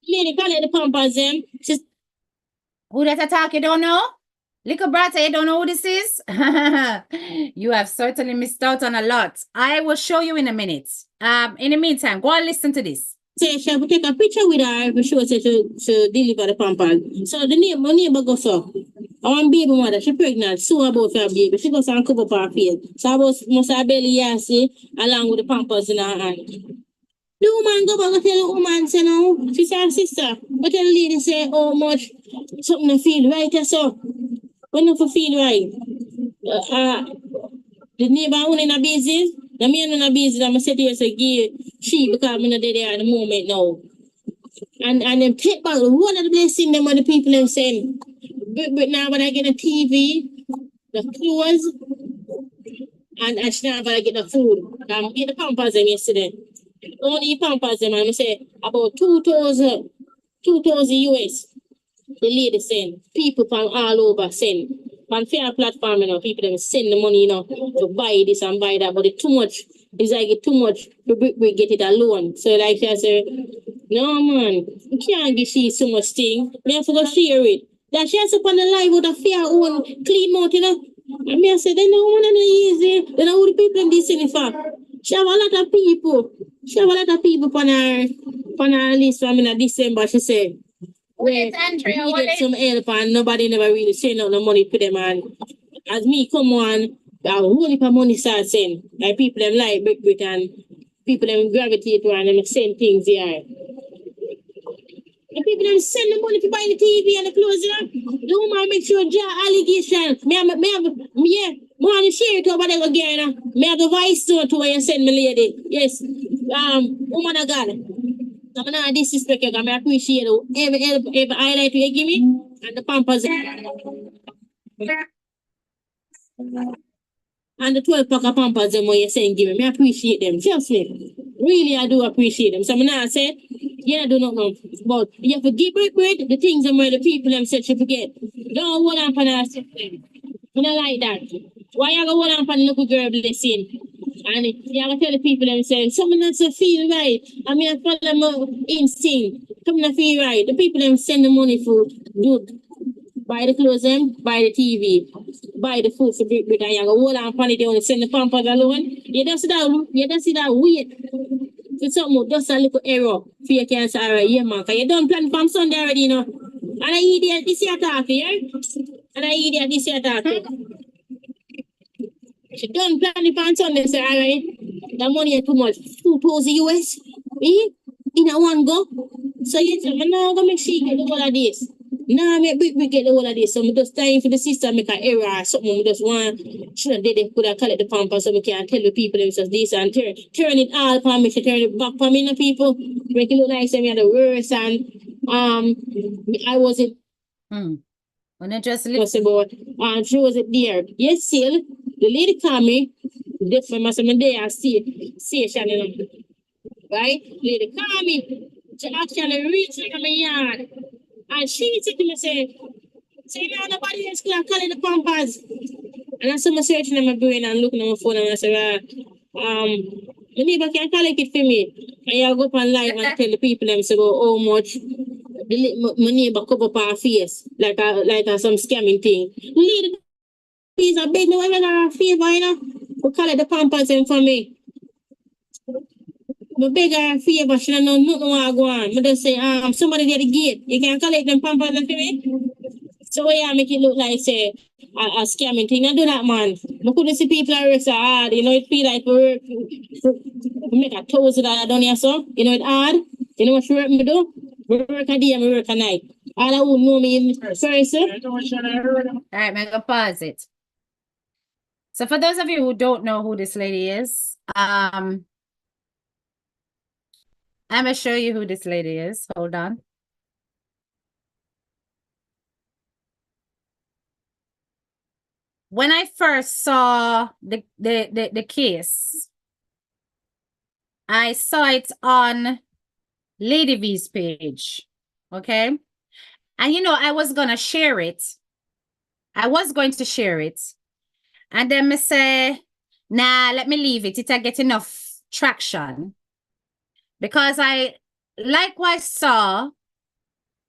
Lady, collect the pampers them. Who that attack you don't know? Little brother, you don't know who this is? You have certainly missed out on a lot. I will show you in a minute. In the meantime, go and listen to this. Say she will take a picture with her for sure to deliver the pampers. So the neighbor goes up. I want baby mother, she pregnant, so about her baby. She goes and cover up her face. So I must have belly yassy along with the pampers in her hand. The woman go back and tell the woman, say no, she say her sister. But tell the lady say how much something to feel right so. When you feel right. The neighbor who in a business, the man in a business, I'm say to you say give she because I'm not there at the moment now. And then take back one of the blessing them when the people them saying. But now when I get a TV, the clothes, and she now when I get the food. I get the pampers them yesterday. Only pampers them and I say about 2,000 US. The lady send people from all over send. On fair platform, you know, people them send the money, you know, to buy this and buy that, but it's too much. It's like it's too much to we get it alone. So like I say, no man, you can't give she so much thing. Me have to go share it. That she has up on the live with a fair own clean mouth, you know. And me I say, they don't want to easy. They know who the people in this in for. She have a lot of people. She have a lot of people on her list from in December, she said. We get some help and nobody never really send out the money to them and as me come on, a whole heap of money start send. Like people them like brick and people them gravitate to and them send things here. The people them send the money to buy the TV and the clothes, you know. The woman make sure draw allegation. Me want to share it over there again, you know. Me have the voice to where you send me lady. Yes. Woman of God. I'm not disrespect you, I appreciate every highlight you give me and the pampers and the 12 pack of pampers them what you're saying give me. I appreciate them. Trust me. Really I do appreciate them. So I'm not say, yeah, I do not know. But you have to give bread the things where the people them said you forget. Don't hold on for that. I don't like that. Why you go hold on for the little girl blessing? And you have to tell the people themselves, something not to feel right. I mean, I follow my instinct. Something not feel right. The people them send the money for do buy the clothes them, buy the TV, buy the food for big and you go hold on for it, they only send the pampers alone. You don't see that wait for something, just a little error for you can say, all right, yeah man, because you don't plan from Sunday already, you know. And I idiot this year talking, yeah? And I idiot this year talking. She done planning for Sunday, say, all right, the money is too much. 2,000 US. Eh? in a one go. So yes, I'm not gonna make she get the whole of this. Nah, make big get the whole of this. So me just time for the sister make an error or something. We just want shouldn't did it could have collect the pampers so we can tell the people themselves this and turn it all for me, turn it back for me, no people. Make it look like say me had the worst and I wasn't When it just possible and she wasn't there. Yes, still the lady called me, different must have been there and see Shannon. Right? Lady call me. She actually reached in my yard. And she said to me, say now nobody else can call it the pampers. And I saw my searching in my brain and looking at my phone and I said, my neighbor can collect it for me. And I go up on live and tell the people them say how much my neighbor cover up her face like some scamming thing. Lady, please I beg me I got a favor, you know. We call it the pampers them for me. My beg her a favor, she don't know nothing what go on. I just say, somebody at the gate, you can collect them pampers for me. So yeah, make it look like say a scamming thing. I do that, man. I couldn't see people are work so hard. You know, it feel like we make $1,000 down here, so you know it hard. You know what work me do? We work a day and we work a night. All I would know me in person. all right, I'm gonna pause it. So for those of you who don't know who this lady is, I'm gonna show you who this lady is. Hold on. When I first saw the case, I saw it on Lady V's page. Okay. And you know, I was gonna share it. I was going to share it. And then me say, nah, let me leave it. It'll get enough traction. Because I likewise saw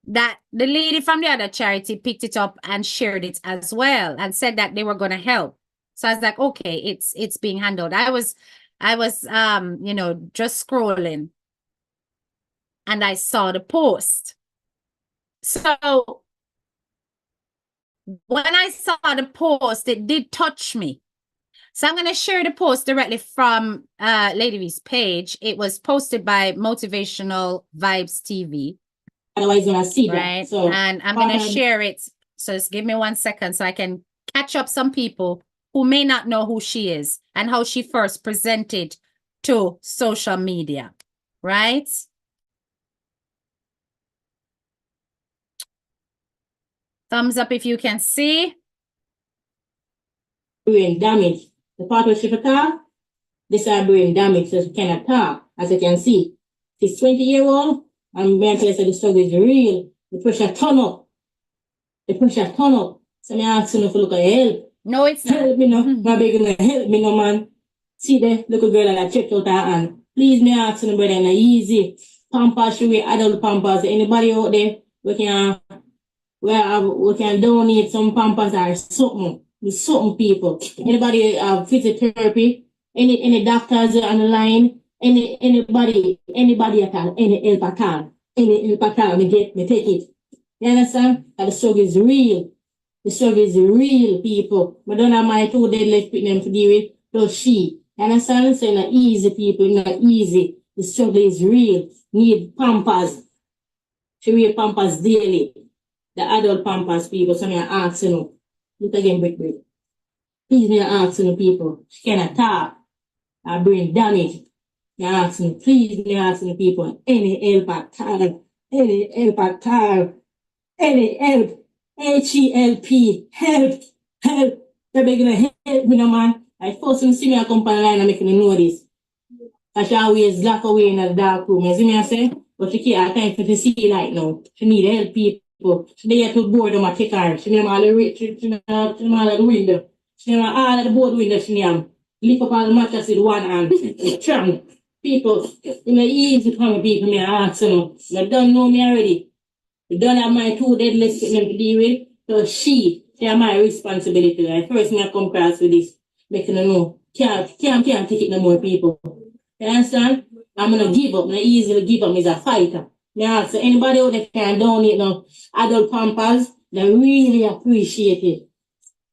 that the lady from the other charity picked it up and shared it as well and said that they were going to help. So I was like, okay, it's being handled. I was you know, just scrolling and I saw the post. So when I saw the post, it did touch me. So I'm going to share the post directly from Lady V's page. It was posted by Motivational Vibes TV. Otherwise, when I see right? that. So, and I'm going to share it. So just give me 1 second so I can catch up some people who may not know who she is and how she first presented to social media, right? Thumbs up if you can see. Brain damage. The part where she talk, this are brain damage, so she cannot talk, as you can see. She's 20-year-old, and mentally said the struggle is real. The pressure turn up. So me ask you to look at help. No, it's not. Help me no. My beg you help me no, man. See the little girl and I checked out her hand. Please me ask you, brother, and easy. Pampers, should we adult pampers? Anybody out there we can donate some pampers or something. With something people. Anybody physiotherapy? Any doctors on the line? Anybody at all? Any help at all? Any help at all? Me take it. You understand? And the struggle is real. The struggle is real, people. I don't have my 2 deadlift with them to deal with. Does she? You understand? So it's not easy, people. It's not easy. The struggle is real. Need pampers. She wear pampers daily. The adult pampers, people. So I'm asking you. Look again, break. Please, me asking people. She cannot talk. Her brain damage. Me asking, please, me asking people. Any help at all. Any help at all. Any help. H-E-L-P. Help. They're begging to help me, no man. I first see me a come on line and make me know this. I shall always lock away in the dark room. You see me I say? But she can't have time for to see light now. She need help people. She there to board them a take her. She never all the window. She never all the board window she never. Lift up all the mattress with one hand. Strong. People, it's not easy for me people me ask you. You don't know me already. You don't have my 2 deadlifts to deal with. So she have my responsibility. Right? First me I come across with this. Making you know. Can't take it no more people. You understand? I'm gonna give up. I'm not easily give up. I'm a fighter. Yeah, so anybody out there can donate now adult pampers, they really appreciate it.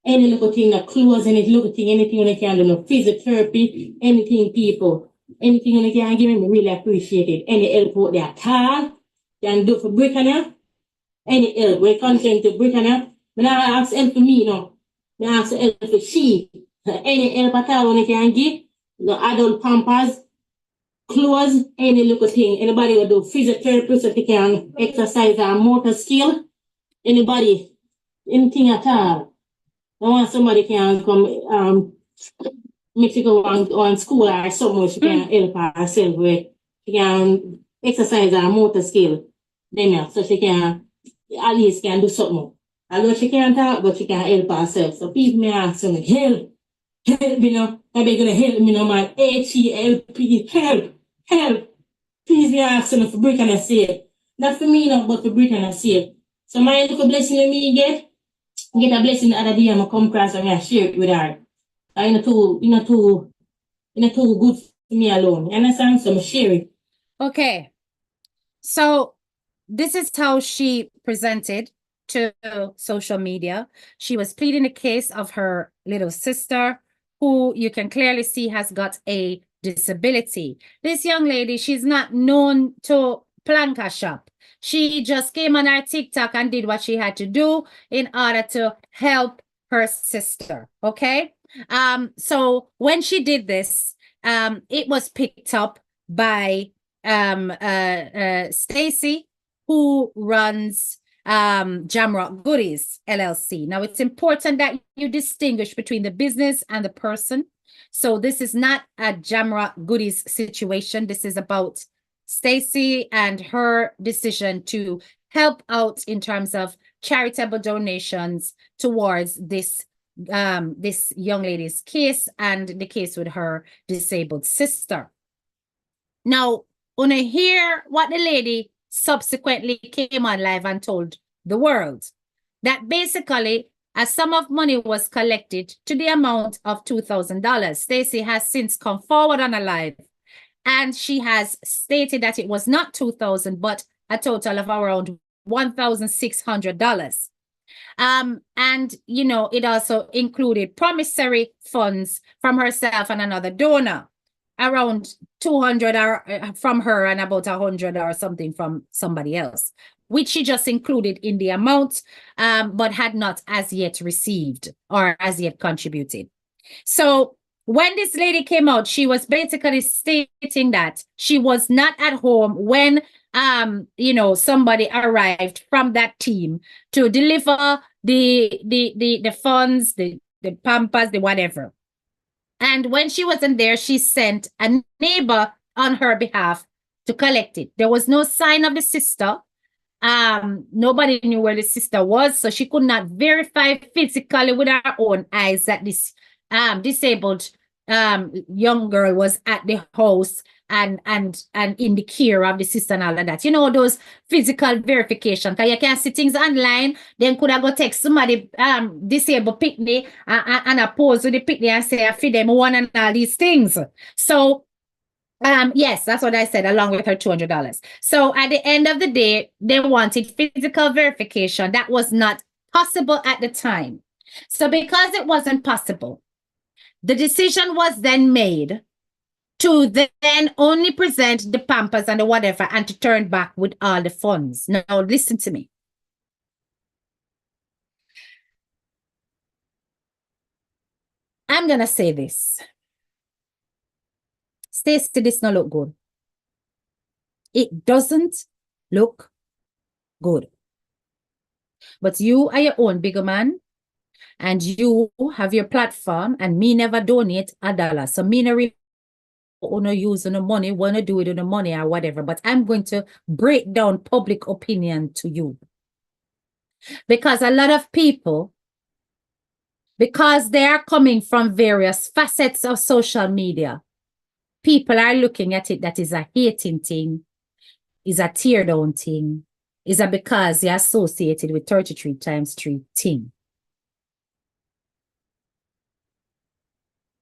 Any little thing, the clothes, any little thing, anything they can do, no physiotherapy, anything, people. Anything you can give me, really appreciate it. Any help out there at all, can do for Britannia. Any help, we content to Britannia. When I ask help for me, no. I ask help for she. Any help at all when you can give, the adult pampers, clothes, any little thing. Anybody will do physiotherapy so they can exercise our motor skill. Anybody, anything at all. I want somebody can come Mexico on school or somewhere she can help herself with. She can exercise her motor skill. Then so she can at least can do something. Although she can't talk, but she can help herself. So people may ask me, help me now. Are they gonna help me now, man? H-E-L-P, help. Please me asking for Britain and save. Not for me now, but for Britain and save. So my little blessing that me get a blessing the other day, I'm gonna come across and I share it with her. I'm not too good for me alone. You understand? So I'm share it. Okay. So this is how she presented to social media. She was pleading the case of her little sister, who you can clearly see has got a disability. This young lady, she's not known to plank a shop. She just came on her TikTok and did what she had to do in order to help her sister. Okay. So when she did this, it was picked up by Stacy, who runs Jamrock Goodies LLC. Now, it's important that you distinguish between the business and the person. So this is not a Jamrock Goodies situation. This is about Stacy and her decision to help out in terms of charitable donations towards this this young lady's case and the case with her disabled sister. Now, when I hear what the lady subsequently came on live and told the world, that basically a sum of money was collected to the amount of $2,000. Stacy has since come forward on a live, and she has stated that it was not $2,000, but a total of around $1,600. And, you know, it also included promissory funds from herself and another donor, around 200 from her and about 100 or something from somebody else, which she just included in the amount, but had not as yet received or as yet contributed. So when this lady came out, she was basically stating that she was not at home when you know, somebody arrived from that team to deliver the funds, the pampers, the whatever. And when she wasn't there, she sent a neighbor on her behalf to collect it. There was no sign of the sister. Nobody knew where the sister was, so she could not verify physically with her own eyes that this disabled young girl was at the house and in the care of the sister and all of that. You know, those physical verification, because you can see things online, then could I go text somebody disabled picnic and I pose with the picnic and say I feed them one and all these things. So yes, that's what I said, along with her $200. So at the end of the day, they wanted physical verification. That was not possible at the time. So because it wasn't possible, the decision was then made to then only present the pampers and the whatever and to turn back with all the funds. Now, listen to me. I'm going to say this. Stacey, this not look good. It doesn't look good. But you are your own bigger man, and you have your platform, and me never donate $1. So me no wanna use the money, wanna do it with the money or whatever. But I'm going to break down public opinion to you. Because a lot of people, because they are coming from various facets of social media, people are looking at it that is a hating thing, is a tear down thing, is a because you're associated with 33 times 3 thing.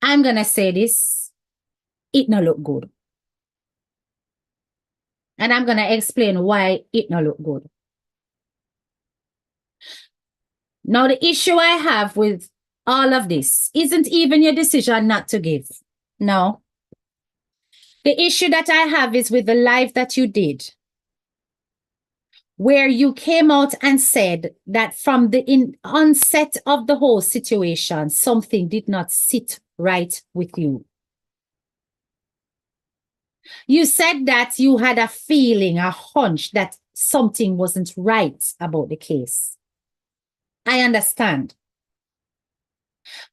I'm gonna say this, it no look good. And I'm gonna explain why it no look good. Now, the issue I have with all of this isn't even your decision not to give. No. The issue that I have is with the live that you did, where you came out and said that from the onset of the whole situation, something did not sit right with you. You said that you had a feeling, a hunch that something wasn't right about the case. I understand.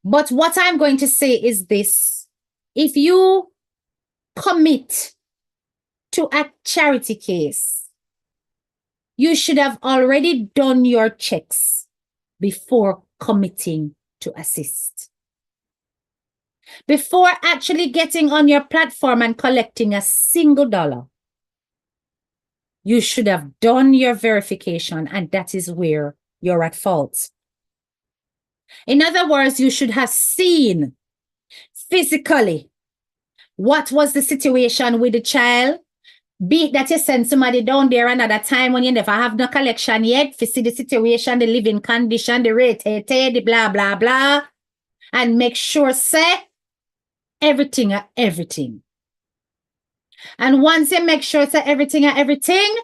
But what I'm going to say is this. If you commit to a charity case, you should have already done your checks before committing to assist. Before actually getting on your platform and collecting a single dollar, you should have done your verification, and that is where you're at fault. In other words, you should have seen physically what was the situation with the child. Be it that you send somebody down there another time when you never have no collection yet, to see the situation, the living condition, the rate, the blah, blah, blah, and make sure, say, everything are everything. And once you make sure, say, everything are everything,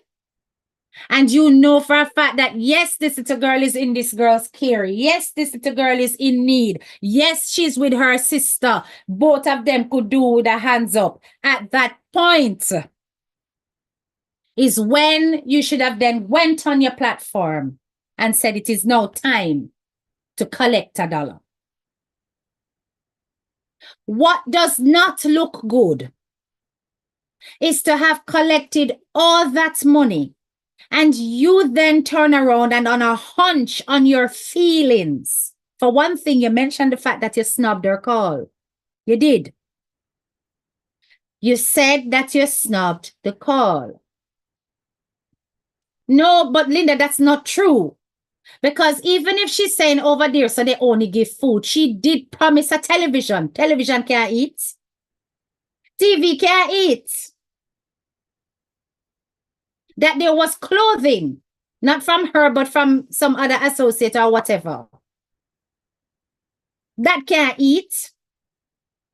and you know for a fact that, yes, this little girl is in this girl's care. Yes, this little girl is in need. Yes, she's with her sister. Both of them could do with their hands up. At that point is when you should have then went on your platform and said it is now time to collect a dollar. What does not look good is to have collected all that money and you then turn around and on a hunch on your feelings. For one thing, you mentioned the fact that you snubbed her call. You did. You said that you snubbed the call. No, but Linda, that's not true. Because even if she's saying over there, so they only give food, she did promise a television. Television can't eat. TV can't eat. That there was clothing, not from her, but from some other associate or whatever. That can't eat.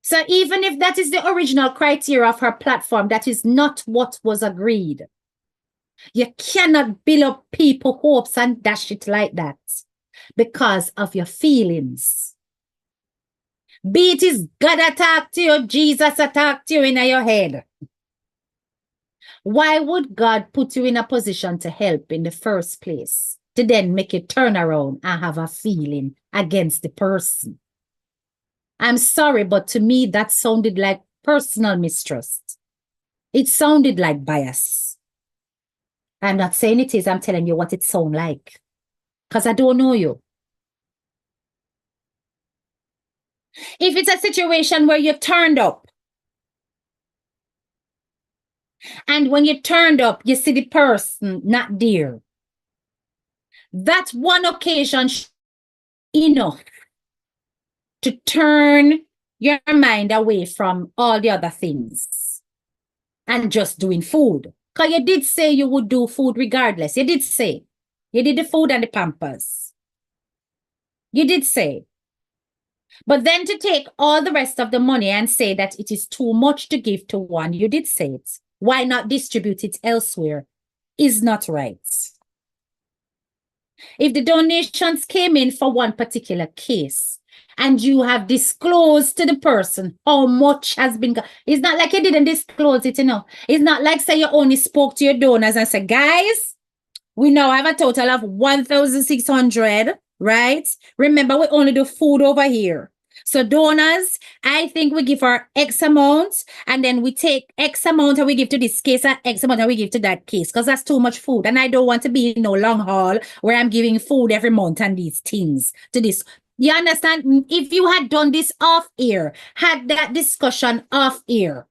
So even if that is the original criteria of her platform, that is not what was agreed. You cannot build up people's hopes and dash it like that because of your feelings. Be it is God attack to you, Jesus attack to you in your head. Why would God put you in a position to help in the first place? To then make you turn around and have a feeling against the person. I'm sorry, but to me, that sounded like personal mistrust. It sounded like bias. I'm not saying it is, I'm telling you what it sounds like. Because I don't know you. If it's a situation where you turned up, and when you turned up, you see the person not there, that's one occasion enough to turn your mind away from all the other things and just doing food. Because you did say you would do food regardless. You did say. You did the food and the Pampers. You did say. But then to take all the rest of the money and say that it is too much to give to one, you did say it. Why not distribute it elsewhere? Is not right. If the donations came in for one particular case and you have disclosed to the person how much has been, it's not like you didn't disclose it, you know. It's not like say you only spoke to your donors and said, guys, we now have a total of 1,600, right? Remember, we only do food over here. So donors, I think we give her X amount, and then we take X amount and we give to this case and X amount and we give to that case, because that's too much food. And I don't want to be in no long haul where I'm giving food every month and these things to this. You understand? If you had done this off air, had that discussion off air,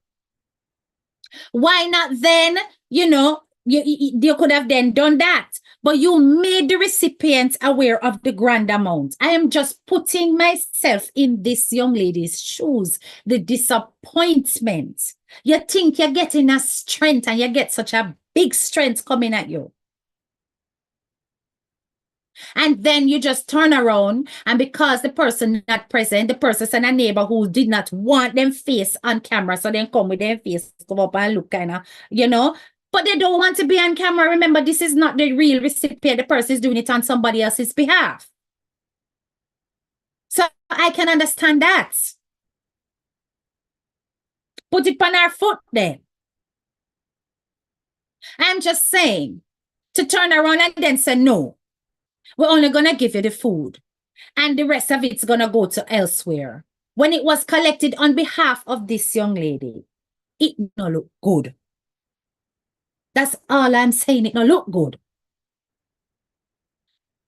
why not then, you know, you could have then done that. But you made the recipient aware of the grand amount. I am just putting myself in this young lady's shoes. The disappointment. You think you're getting a strength and you get such a big strength coming at you. And then you just turn around, and because the person not present, the person send a neighbor who did not want them face on camera, so then come with their face, come up and look kind of, but they don't want to be on camera. Remember, this is not the real recipient. The person is doing it on somebody else's behalf. So I can understand that. Put it on our foot then. I'm just saying to turn around and then say, no, we're only going to give you the food and the rest of it's going to go to elsewhere. When it was collected on behalf of this young lady, it no look good. That's all I'm saying. It no look good.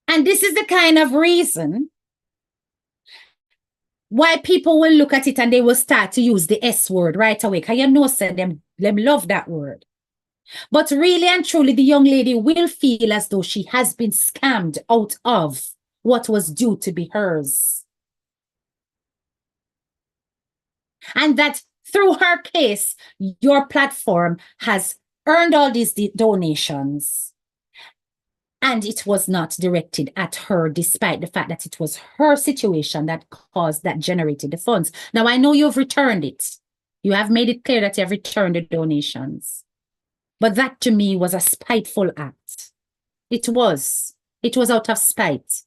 And this is the kind of reason why people will look at it and they will start to use the S word right away. Because you know, say them love that word. But really and truly, the young lady will feel as though she has been scammed out of what was due to be hers. And that through her case, your platform has earned all these donations. And it was not directed at her, despite the fact that it was her situation that generated the funds. Now, I know you've returned it. You have made it clear that you have returned the donations. But that to me was a spiteful act. It was out of spite.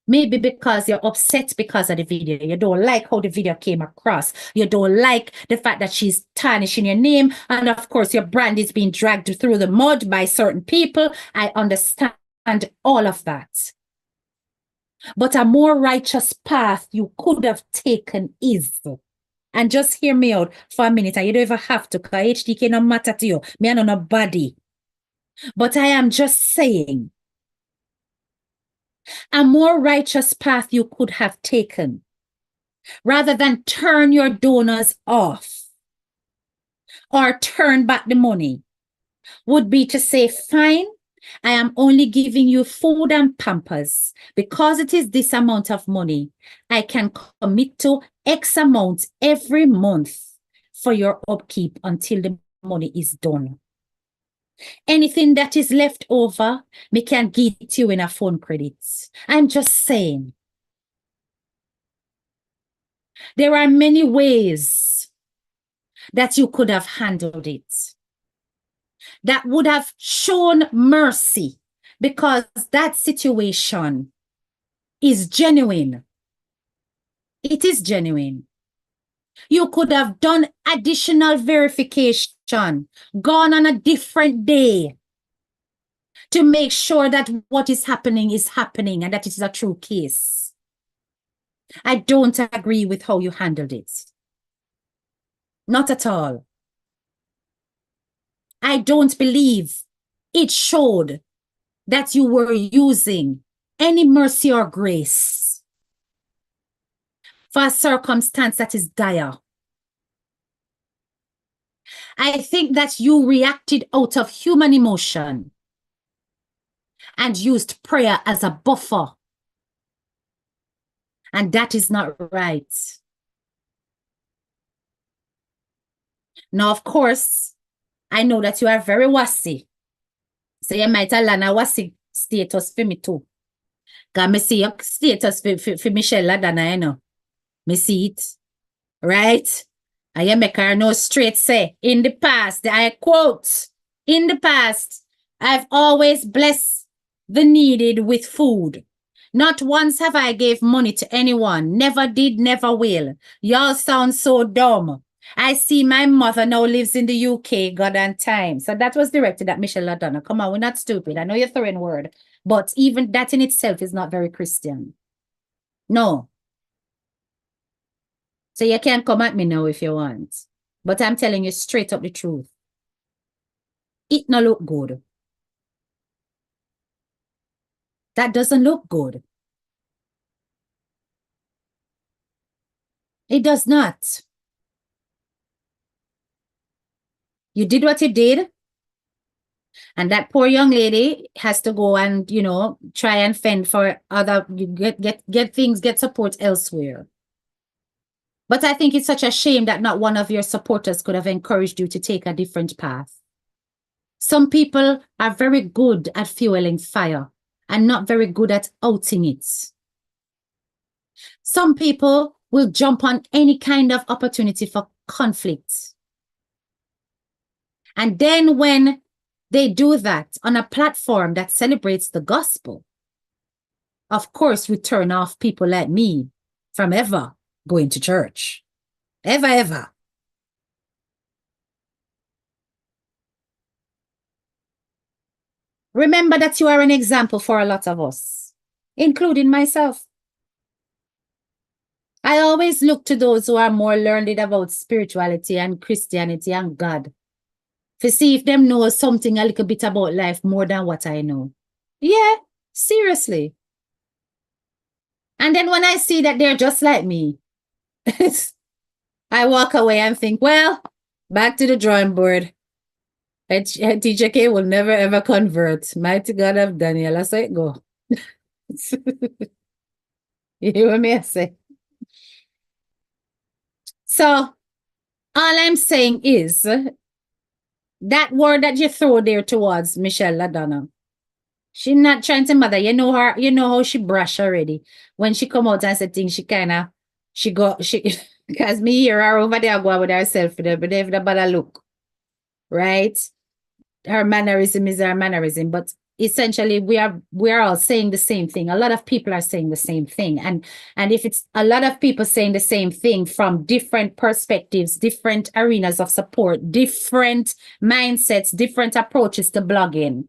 Maybe because you're upset because of the video. You don't like how the video came across. You don't like the fact that she's tarnishing your name. And of course, your brand is being dragged through the mud by certain people. I understand all of that. But a more righteous path you could have taken is, and just hear me out for a minute, and you don't even have to, because HDK no matter to you. Me and nobody. But I am just saying, a more righteous path you could have taken, rather than turn your donors off or turn back the money, would be to say, fine, I am only giving you food and Pampers. Because it is this amount of money, I can commit to X amount every month for your upkeep until the money is done. Anything that is left over, me can give it to you in a phone credit. I'm just saying. There are many ways that you could have handled it, that would have shown mercy, because that situation is genuine. It is genuine. You could have done additional verification, gone on a different day to make sure that what is happening and that it is a true case. I don't agree with how you handled it. Not at all. I don't believe it showed that you were using any mercy or grace for a circumstance that is dire. I think that you reacted out of human emotion and used prayer as a buffer. And that is not right. Now, of course, I know that you are very wassy. So you might have a wassy status for me too. Because I see your status for Michelle Ladana, you know. Me see it. Right? And you make her know straight say, in the past, I quote, in the past, I've always blessed the needed with food. Not once have I gave money to anyone. Never did, never will. Y'all sound so dumb. I see my mother now lives in the UK, God and time. So that was directed at Michelle Ladonna. Come on, we're not stupid. I know you're throwing word. But even that in itself is not very Christian. No. So you can come at me now if you want. But I'm telling you straight up the truth. It no look good. That doesn't look good. It does not. You did what you did. And that poor young lady has to go and, try and fend for other, get support elsewhere. But I think it's such a shame that not one of your supporters could have encouraged you to take a different path. Some people are very good at fueling fire, and not very good at outing it. Some people will jump on any kind of opportunity for conflict. And then when they do that on a platform that celebrates the gospel, of course, we turn off people like me from ever going to church. Ever. Remember that you are an example for a lot of us, including myself. I always look to those who are more learned about spirituality and Christianity and God to see if them know something a little bit about life more than what I know. Yeah, seriously. And then when I see that they're just like me, I walk away and think, well, back to the drawing board. Teacher K will never ever convert. Mighty God of Daniel, I say it go. You hear what me I say? So all I'm saying is that word that you throw there towards Michelle LaDonna, she's not trying to mother. You know her, you know how she brush already. When she come out and say things, because me hear her over there go with herself, but if the bother look, right? Her mannerism is her mannerism, but essentially we are all saying the same thing. A lot of people are saying the same thing, and if it's a lot of people saying the same thing from different perspectives, different arenas of support, different mindsets, different approaches to blogging,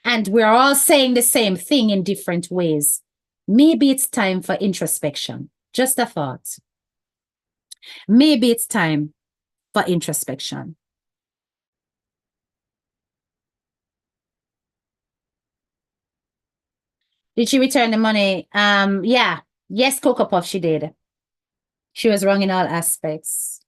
and we're all saying the same thing in different ways, maybe it's time for introspection. Just a thought. Maybe it's time for introspection. Did she return the money? Yeah. Yes, Cocoa Puff, she did. She was wrong in all aspects.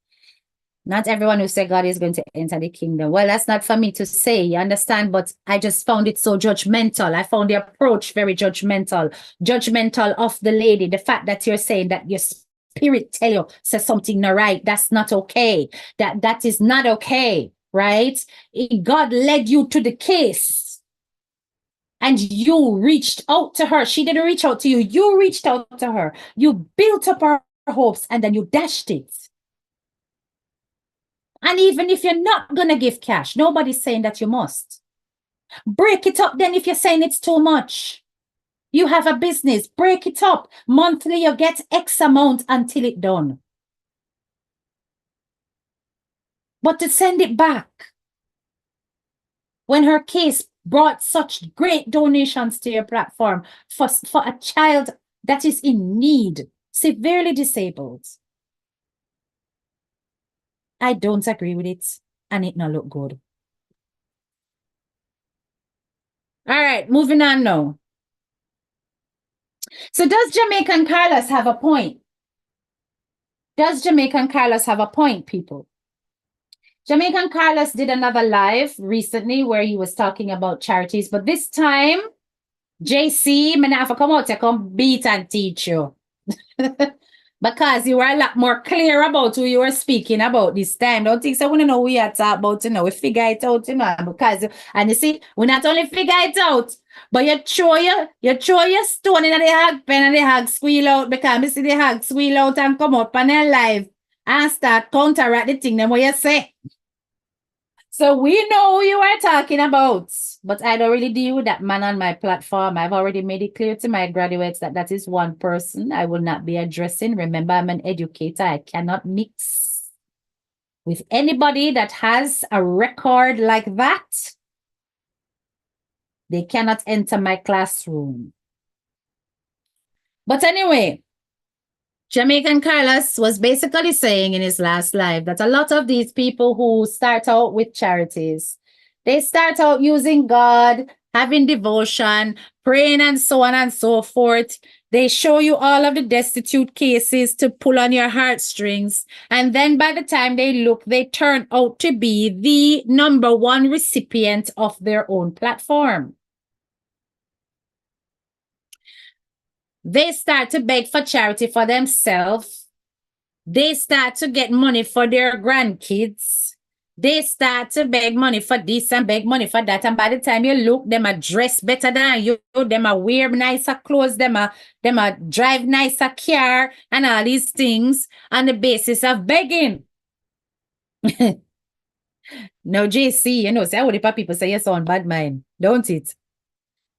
Not everyone who said God is going to enter the kingdom. Well, that's not for me to say, you understand? But I just found it so judgmental. I found the approach very judgmental. Judgmental of the lady. The fact that you're saying that your spirit tell you says something not right. That's not okay. That is not okay, right? God led you to the case. And you reached out to her. She didn't reach out to you. You reached out to her. You built up her hopes and then you dashed it. And even if you're not going to give cash, nobody's saying that you must. Break it up then if you're saying it's too much. You have a business. Break it up. Monthly, you get X amount until it's done. But to send it back, when her case brought such great donations to your platform for a child that is in need, severely disabled, I don't agree with it, and it not look good. All right, moving on now. So does Jamaican Carlos have a point? Does Jamaican Carlos have a point, people? Jamaican Carlos did another live recently where he was talking about charities, but this time, JC, I'm have to come out to come beat and teach you. Because you were a lot more clear about who you were speaking about this time. Don't think so. We don't know who you are talking about, you know. We figure it out, you know, because, and you see, we not only figure it out, but you throw your stone in the hog pen and the hog squeal out, because you see the hog squeal out and come up on their live and start counteract the thing them what you say. So we know who you are talking about, but I don't really deal with that man on my platform. I've already made it clear to my graduates that that is one person I will not be addressing. Remember, I'm an educator. I cannot mix with anybody that has a record like that. They cannot enter my classroom. But anyway, Jamaican Carlos was basically saying in his last live that a lot of these people who start out with charities, they start out using God, having devotion, praying and so on and so forth. They show you all of the destitute cases to pull on your heartstrings. And then by the time they look, they turn out to be the number one recipient of their own platform. They start to beg for charity for themselves. They start to get money for their grandkids. They start to beg money for this and beg money for that. And by the time you look, them are dressed better than you, them are wear nicer clothes, them are drive nicer car and all these things on the basis of begging. Now, JC, you know, say what the people say you sound bad mind, don't it?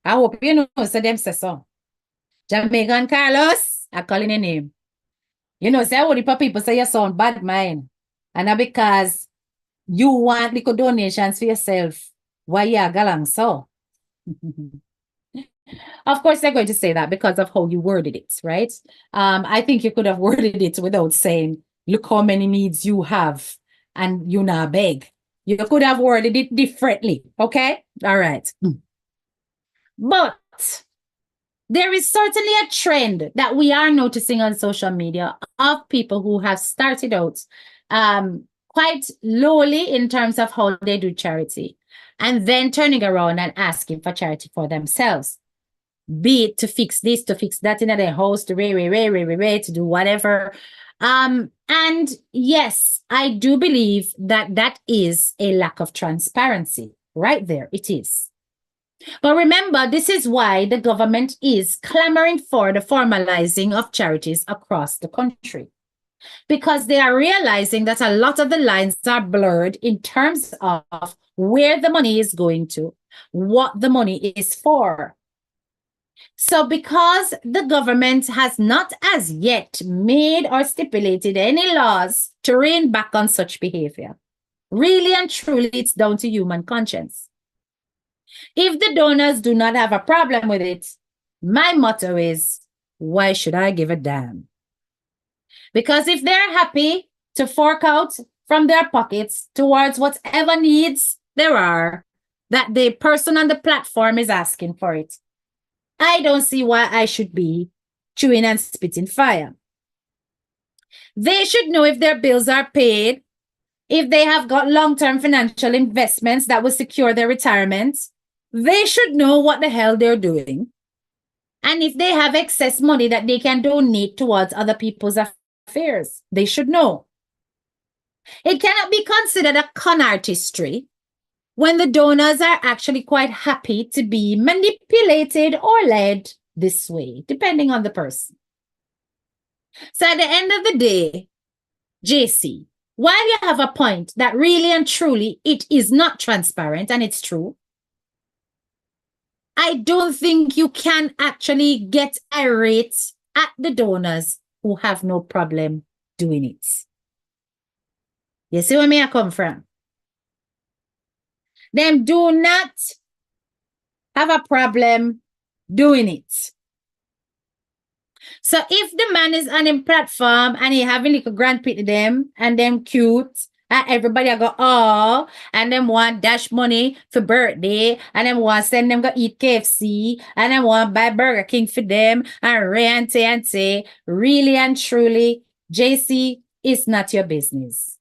I hope you know, so them say so. Jamaican Carlos, I calling your name. You know, say what the people say you sound bad mind. And that because you want little donations for yourself. Why you are galang so? Of course, they're going to say that because of how you worded it, right? I think you could have worded it without saying, look how many needs you have and you not beg. You could have worded it differently, okay? All right. But there is certainly a trend that we are noticing on social media of people who have started out quite lowly in terms of how they do charity, and then turning around and asking for charity for themselves, be it to fix this, to fix that in their house, to to do whatever. And yes, I do believe that that is a lack of transparency. Right there, it is. But remember, this is why the government is clamoring for the formalizing of charities across the country, because they are realizing that a lot of the lines are blurred in terms of where the money is going to, what the money is for. So because the government has not as yet made or stipulated any laws to rein back on such behavior, really and truly, it's down to human conscience. If the donors do not have a problem with it, my motto is, why should I give a damn? Because if they're happy to fork out from their pockets towards whatever needs there are that the person on the platform is asking for it, I don't see why I should be chewing and spitting fire. They should know if their bills are paid, if they have got long-term financial investments that will secure their retirement. They should know what the hell they're doing. And if they have excess money that they can donate towards other people's affairs, they should know. It cannot be considered a con artistry when the donors are actually quite happy to be manipulated or led this way, depending on the person. So at the end of the day, JC, while you have a point that really and truly it is not transparent, and it's true, I don't think you can actually get irate at the donors who have no problem doing it. You see where I come from? Them do not have a problem doing it. So if the man is on a platform and he having like a grand pit to them and them cute, and everybody go, oh, and them want dash money for birthday, and them want send them go eat KFC, and them want buy Burger King for them, and rant and say, really and truly, JC, it's not your business.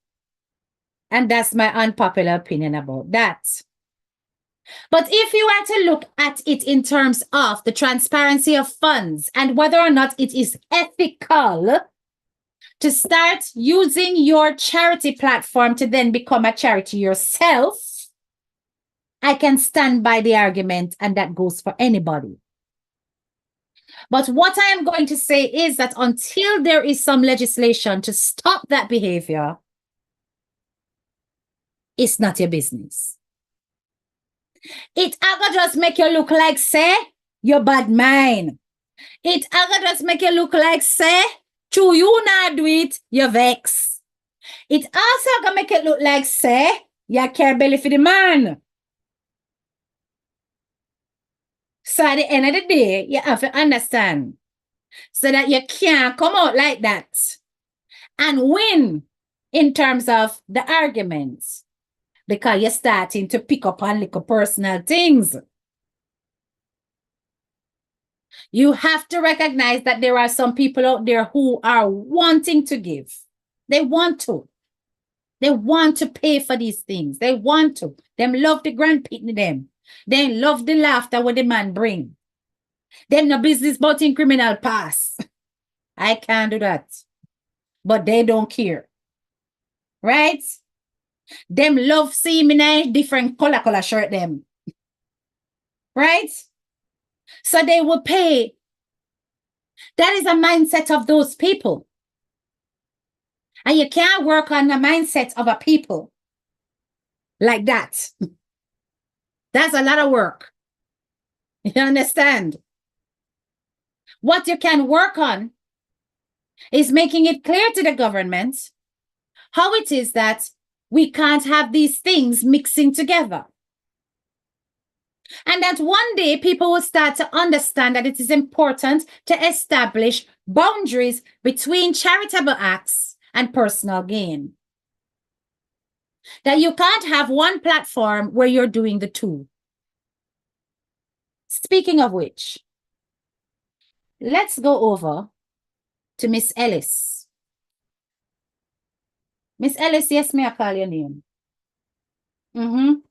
And that's my unpopular opinion about that. But if you were to look at it in terms of the transparency of funds and whether or not it is ethical to start using your charity platform to then become a charity yourself, I can stand by the argument, and that goes for anybody. But what I am going to say is that until there is some legislation to stop that behavior, it's not your business. It aga just make you look like, say, you're bad mind. It aga just make you look like, say, true, you not do it, you vex. It also gonna make it look like, say, you care belly for the man. So at the end of the day, you have to understand so that you can't come out like that and win in terms of the arguments, because you're starting to pick up on little personal things. You have to recognize that there are some people out there who are wanting to give. They want to. They want to pay for these things. They want to. Them love the grand pitney them. They love the laughter what the man bring. Them no business but in criminal pass. I can't do that. But they don't care. Right? Them love see me in a different color shirt them. Right? So they will pay. That is a mindset of those people. And you can't work on the mindset of a people like that. That's a lot of work. You understand? What you can work on is making it clear to the government how it is that we can't have these things mixing together. And that one day people will start to understand that it is important to establish boundaries between charitable acts and personal gain. That you can't have one platform where you're doing the two. Speaking of which, let's go over to Miss Ellis. Miss Ellis, yes, may I call your name? I'm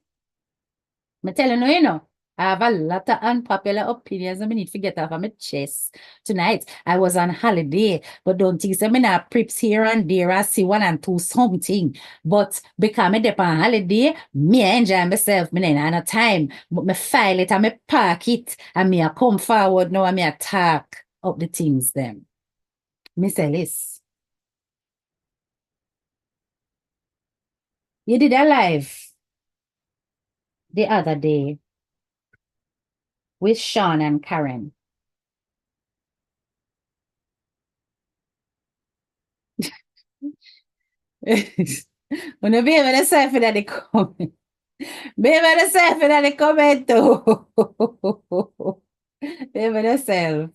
telling you, I have a lot of unpopular opinions I need to get off of my chest. Tonight, I was on holiday, but don't think so. I have trips here and there. I see one and two something. But because I'm on holiday, me enjoy myself. I don't have no time. But I file it and I park it. And I come forward now and I talk up the things them. Miss Ellis, you did a live the other day with Sean and Karen. When you be able to say for that the comment. Be able to say for that the comment too. Be able to say.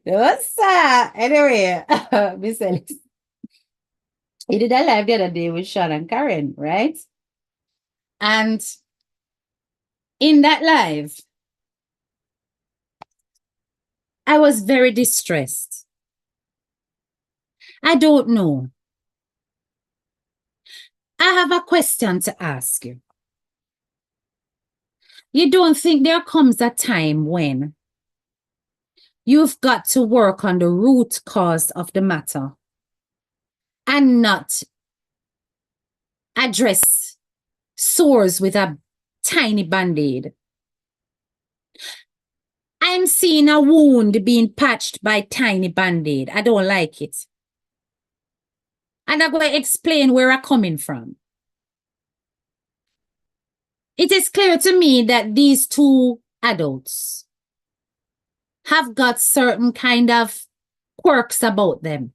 What's that? Anyway, Miss Ellis. You did a live the other day with Sean and Karen, right? And in that live, I was very distressed. I don't know. I have a question to ask you. You don't think there comes a time when you've got to work on the root cause of the matter and not address sores with a tiny band-aid? I'm seeing a wound being patched by tiny band-aid. I don't like it. And I'm going to explain where I'm coming from. It is clear to me that these two adults have got certain kind of quirks about them.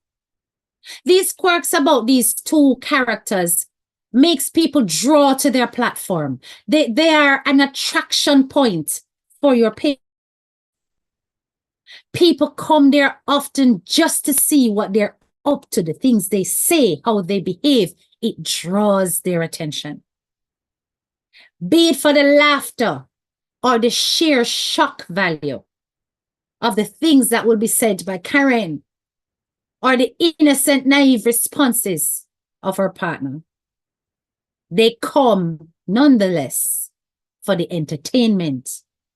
These quirks about these two characters makes people draw to their platform. They are an attraction point for your page. People come there often just to see what they're up to, the things they say, how they behave. It draws their attention. Be it for the laughter or the sheer shock value of the things that will be said by Karen or the innocent, naive responses of her partner. They come nonetheless for the entertainment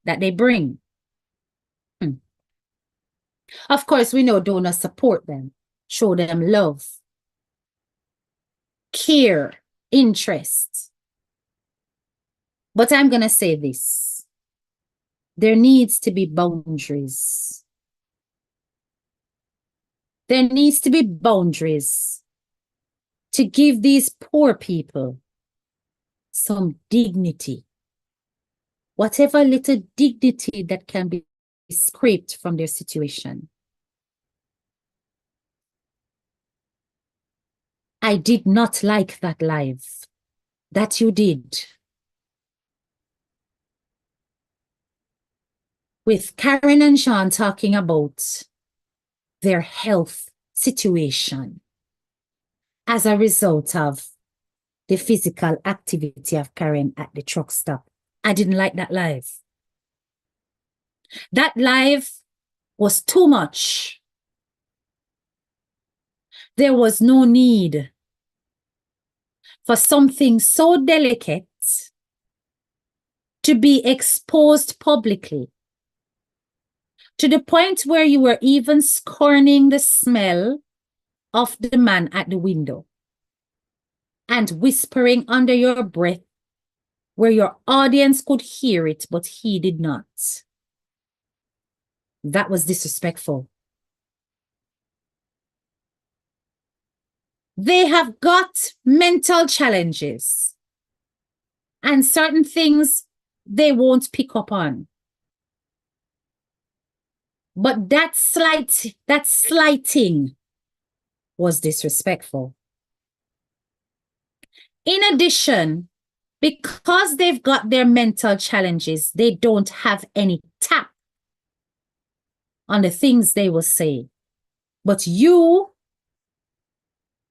that they bring. Of course, we know donors support them, show them love, care, interest. But I'm going to say this. There needs to be boundaries. There needs to be boundaries to give these poor people some dignity. Whatever little dignity that can be scraped from their situation. I did not like that live that you did with Karen and Sean talking about their health situation as a result of the physical activity of Karen at the truck stop. I didn't like that live. That live was too much. There was no need for something so delicate to be exposed publicly to the point where you were even scorning the smell of the man at the window. and whispering under your breath where your audience could hear it, but he did not. That was disrespectful. They have got mental challenges and certain things they won't pick up on. But that slighting was disrespectful. In addition, because they've got their mental challenges, they don't have any tap on the things they will say. But you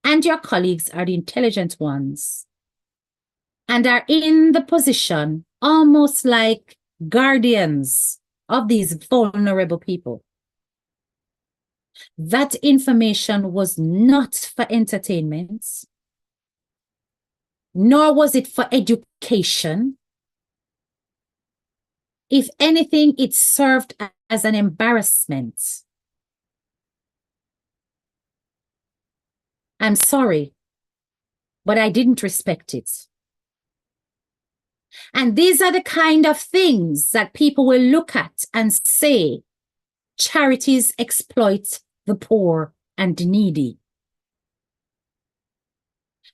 and your colleagues are the intelligent ones and are in the position almost like guardians of these vulnerable people. That information was not for entertainment, nor was it for education. If anything, it served as an embarrassment. I'm sorry, but I didn't respect it. And these are the kind of things that people will look at and say, charities exploit the poor and the needy.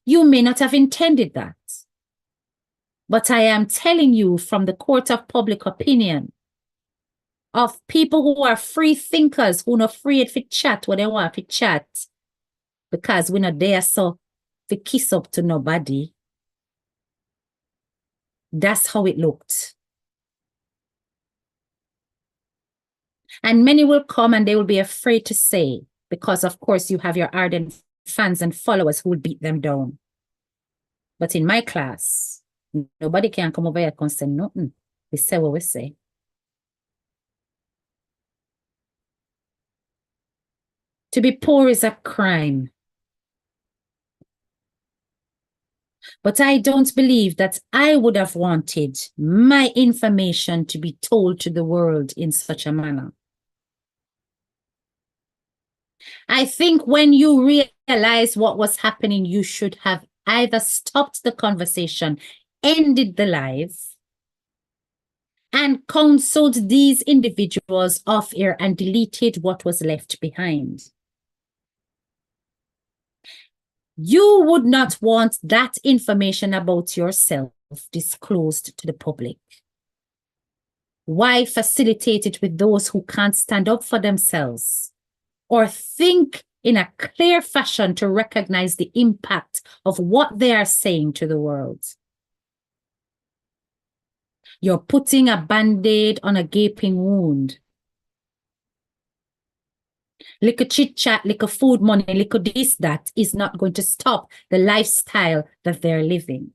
You may not have intended that, but I am telling you from the court of public opinion of people who are free thinkers, who are not afraid to chat what they want to chat, because we're not there so to kiss up to nobody. That's how it looked. And many will come and they will be afraid to say, because of course you have your ardent fans and followers who will beat them down. But in my class, nobody can come over here and say nothing. We say what we say. To be poor is a crime. But I don't believe that I would have wanted my information to be told to the world in such a manner. I think when you realize what was happening, you should have either stopped the conversation, ended the live, and counseled these individuals off air and deleted what was left behind. You would not want that information about yourself disclosed to the public. Why facilitate it with those who can't stand up for themselves or think in a clear fashion to recognize the impact of what they are saying to the world? You're putting a band-aid on a gaping wound. Little chit-chat, little food money, little this, that is not going to stop the lifestyle that they're living.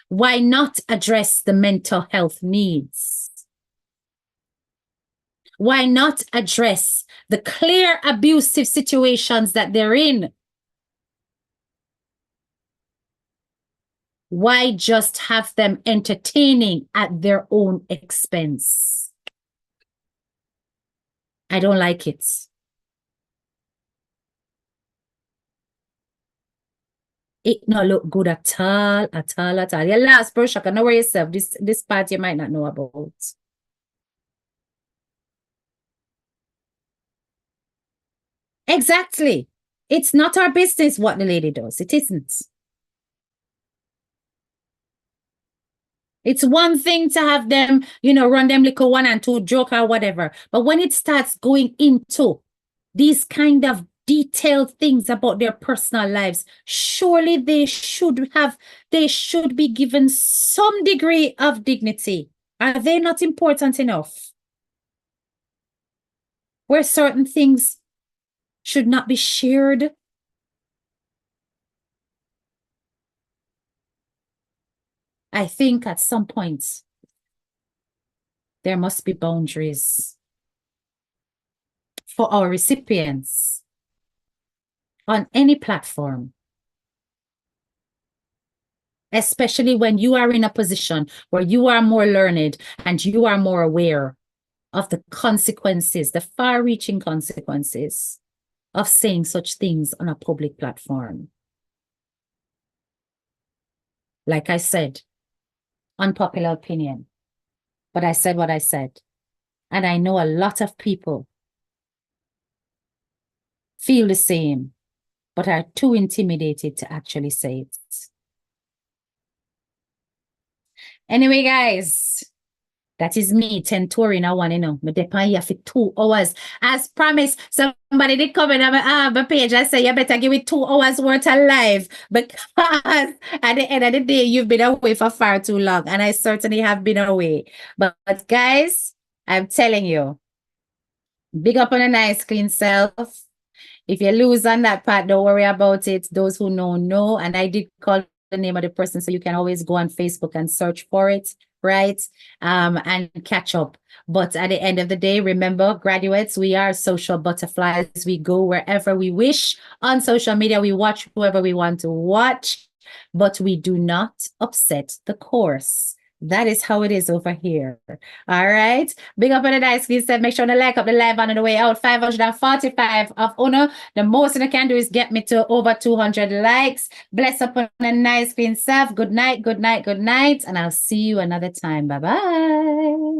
Why not address the mental health needs? Why not address the clear abusive situations that they're in? Why just have them entertaining at their own expense? I don't like it. It not look good at all, at all, at all. Your last brush, I can know where yourself. This part you might not know about. Exactly. It's not our business what the lady does. It isn't. It's one thing to have them, run them little 1 and 2 joke or whatever. But when it starts going into these kind of detailed things about their personal lives, surely they should be given some degree of dignity. Are they not important enough? Where certain things should not be shared? I think at some point there must be boundaries for our recipients on any platform, especially when you are in a position where you are more learned and you are more aware of the consequences, the far-reaching consequences of saying such things on a public platform. Like I said, unpopular opinion, but I said what I said. And I know a lot of people feel the same, but are too intimidated to actually say it. Anyway, guys, that is me, 10 touring. I want to know. Me depend here for 2 hours. As promised, somebody did comment on my page and say, you better give it 2 hours worth of live because at the end of the day, you've been away for far too long. And I certainly have been away. But guys, I'm telling you, big up on a nice, clean self. If you lose on that part, don't worry about it. Those who know. And I did call the name of the person, so you can always go on Facebook and search for it, right? And catch up. But at the end of the day, remember, graduates, we are social butterflies. We go wherever we wish on social media. We watch whoever we want to watch, but we do not upset the course. That is how it is over here. All right. Big up on the dice, please. Make sure to like up the live on the way out. 545 of Uno. The most you can do is get me to over 200 likes. Bless up on a nice clean self. Good night, good night, good night. And I'll see you another time. Bye-bye.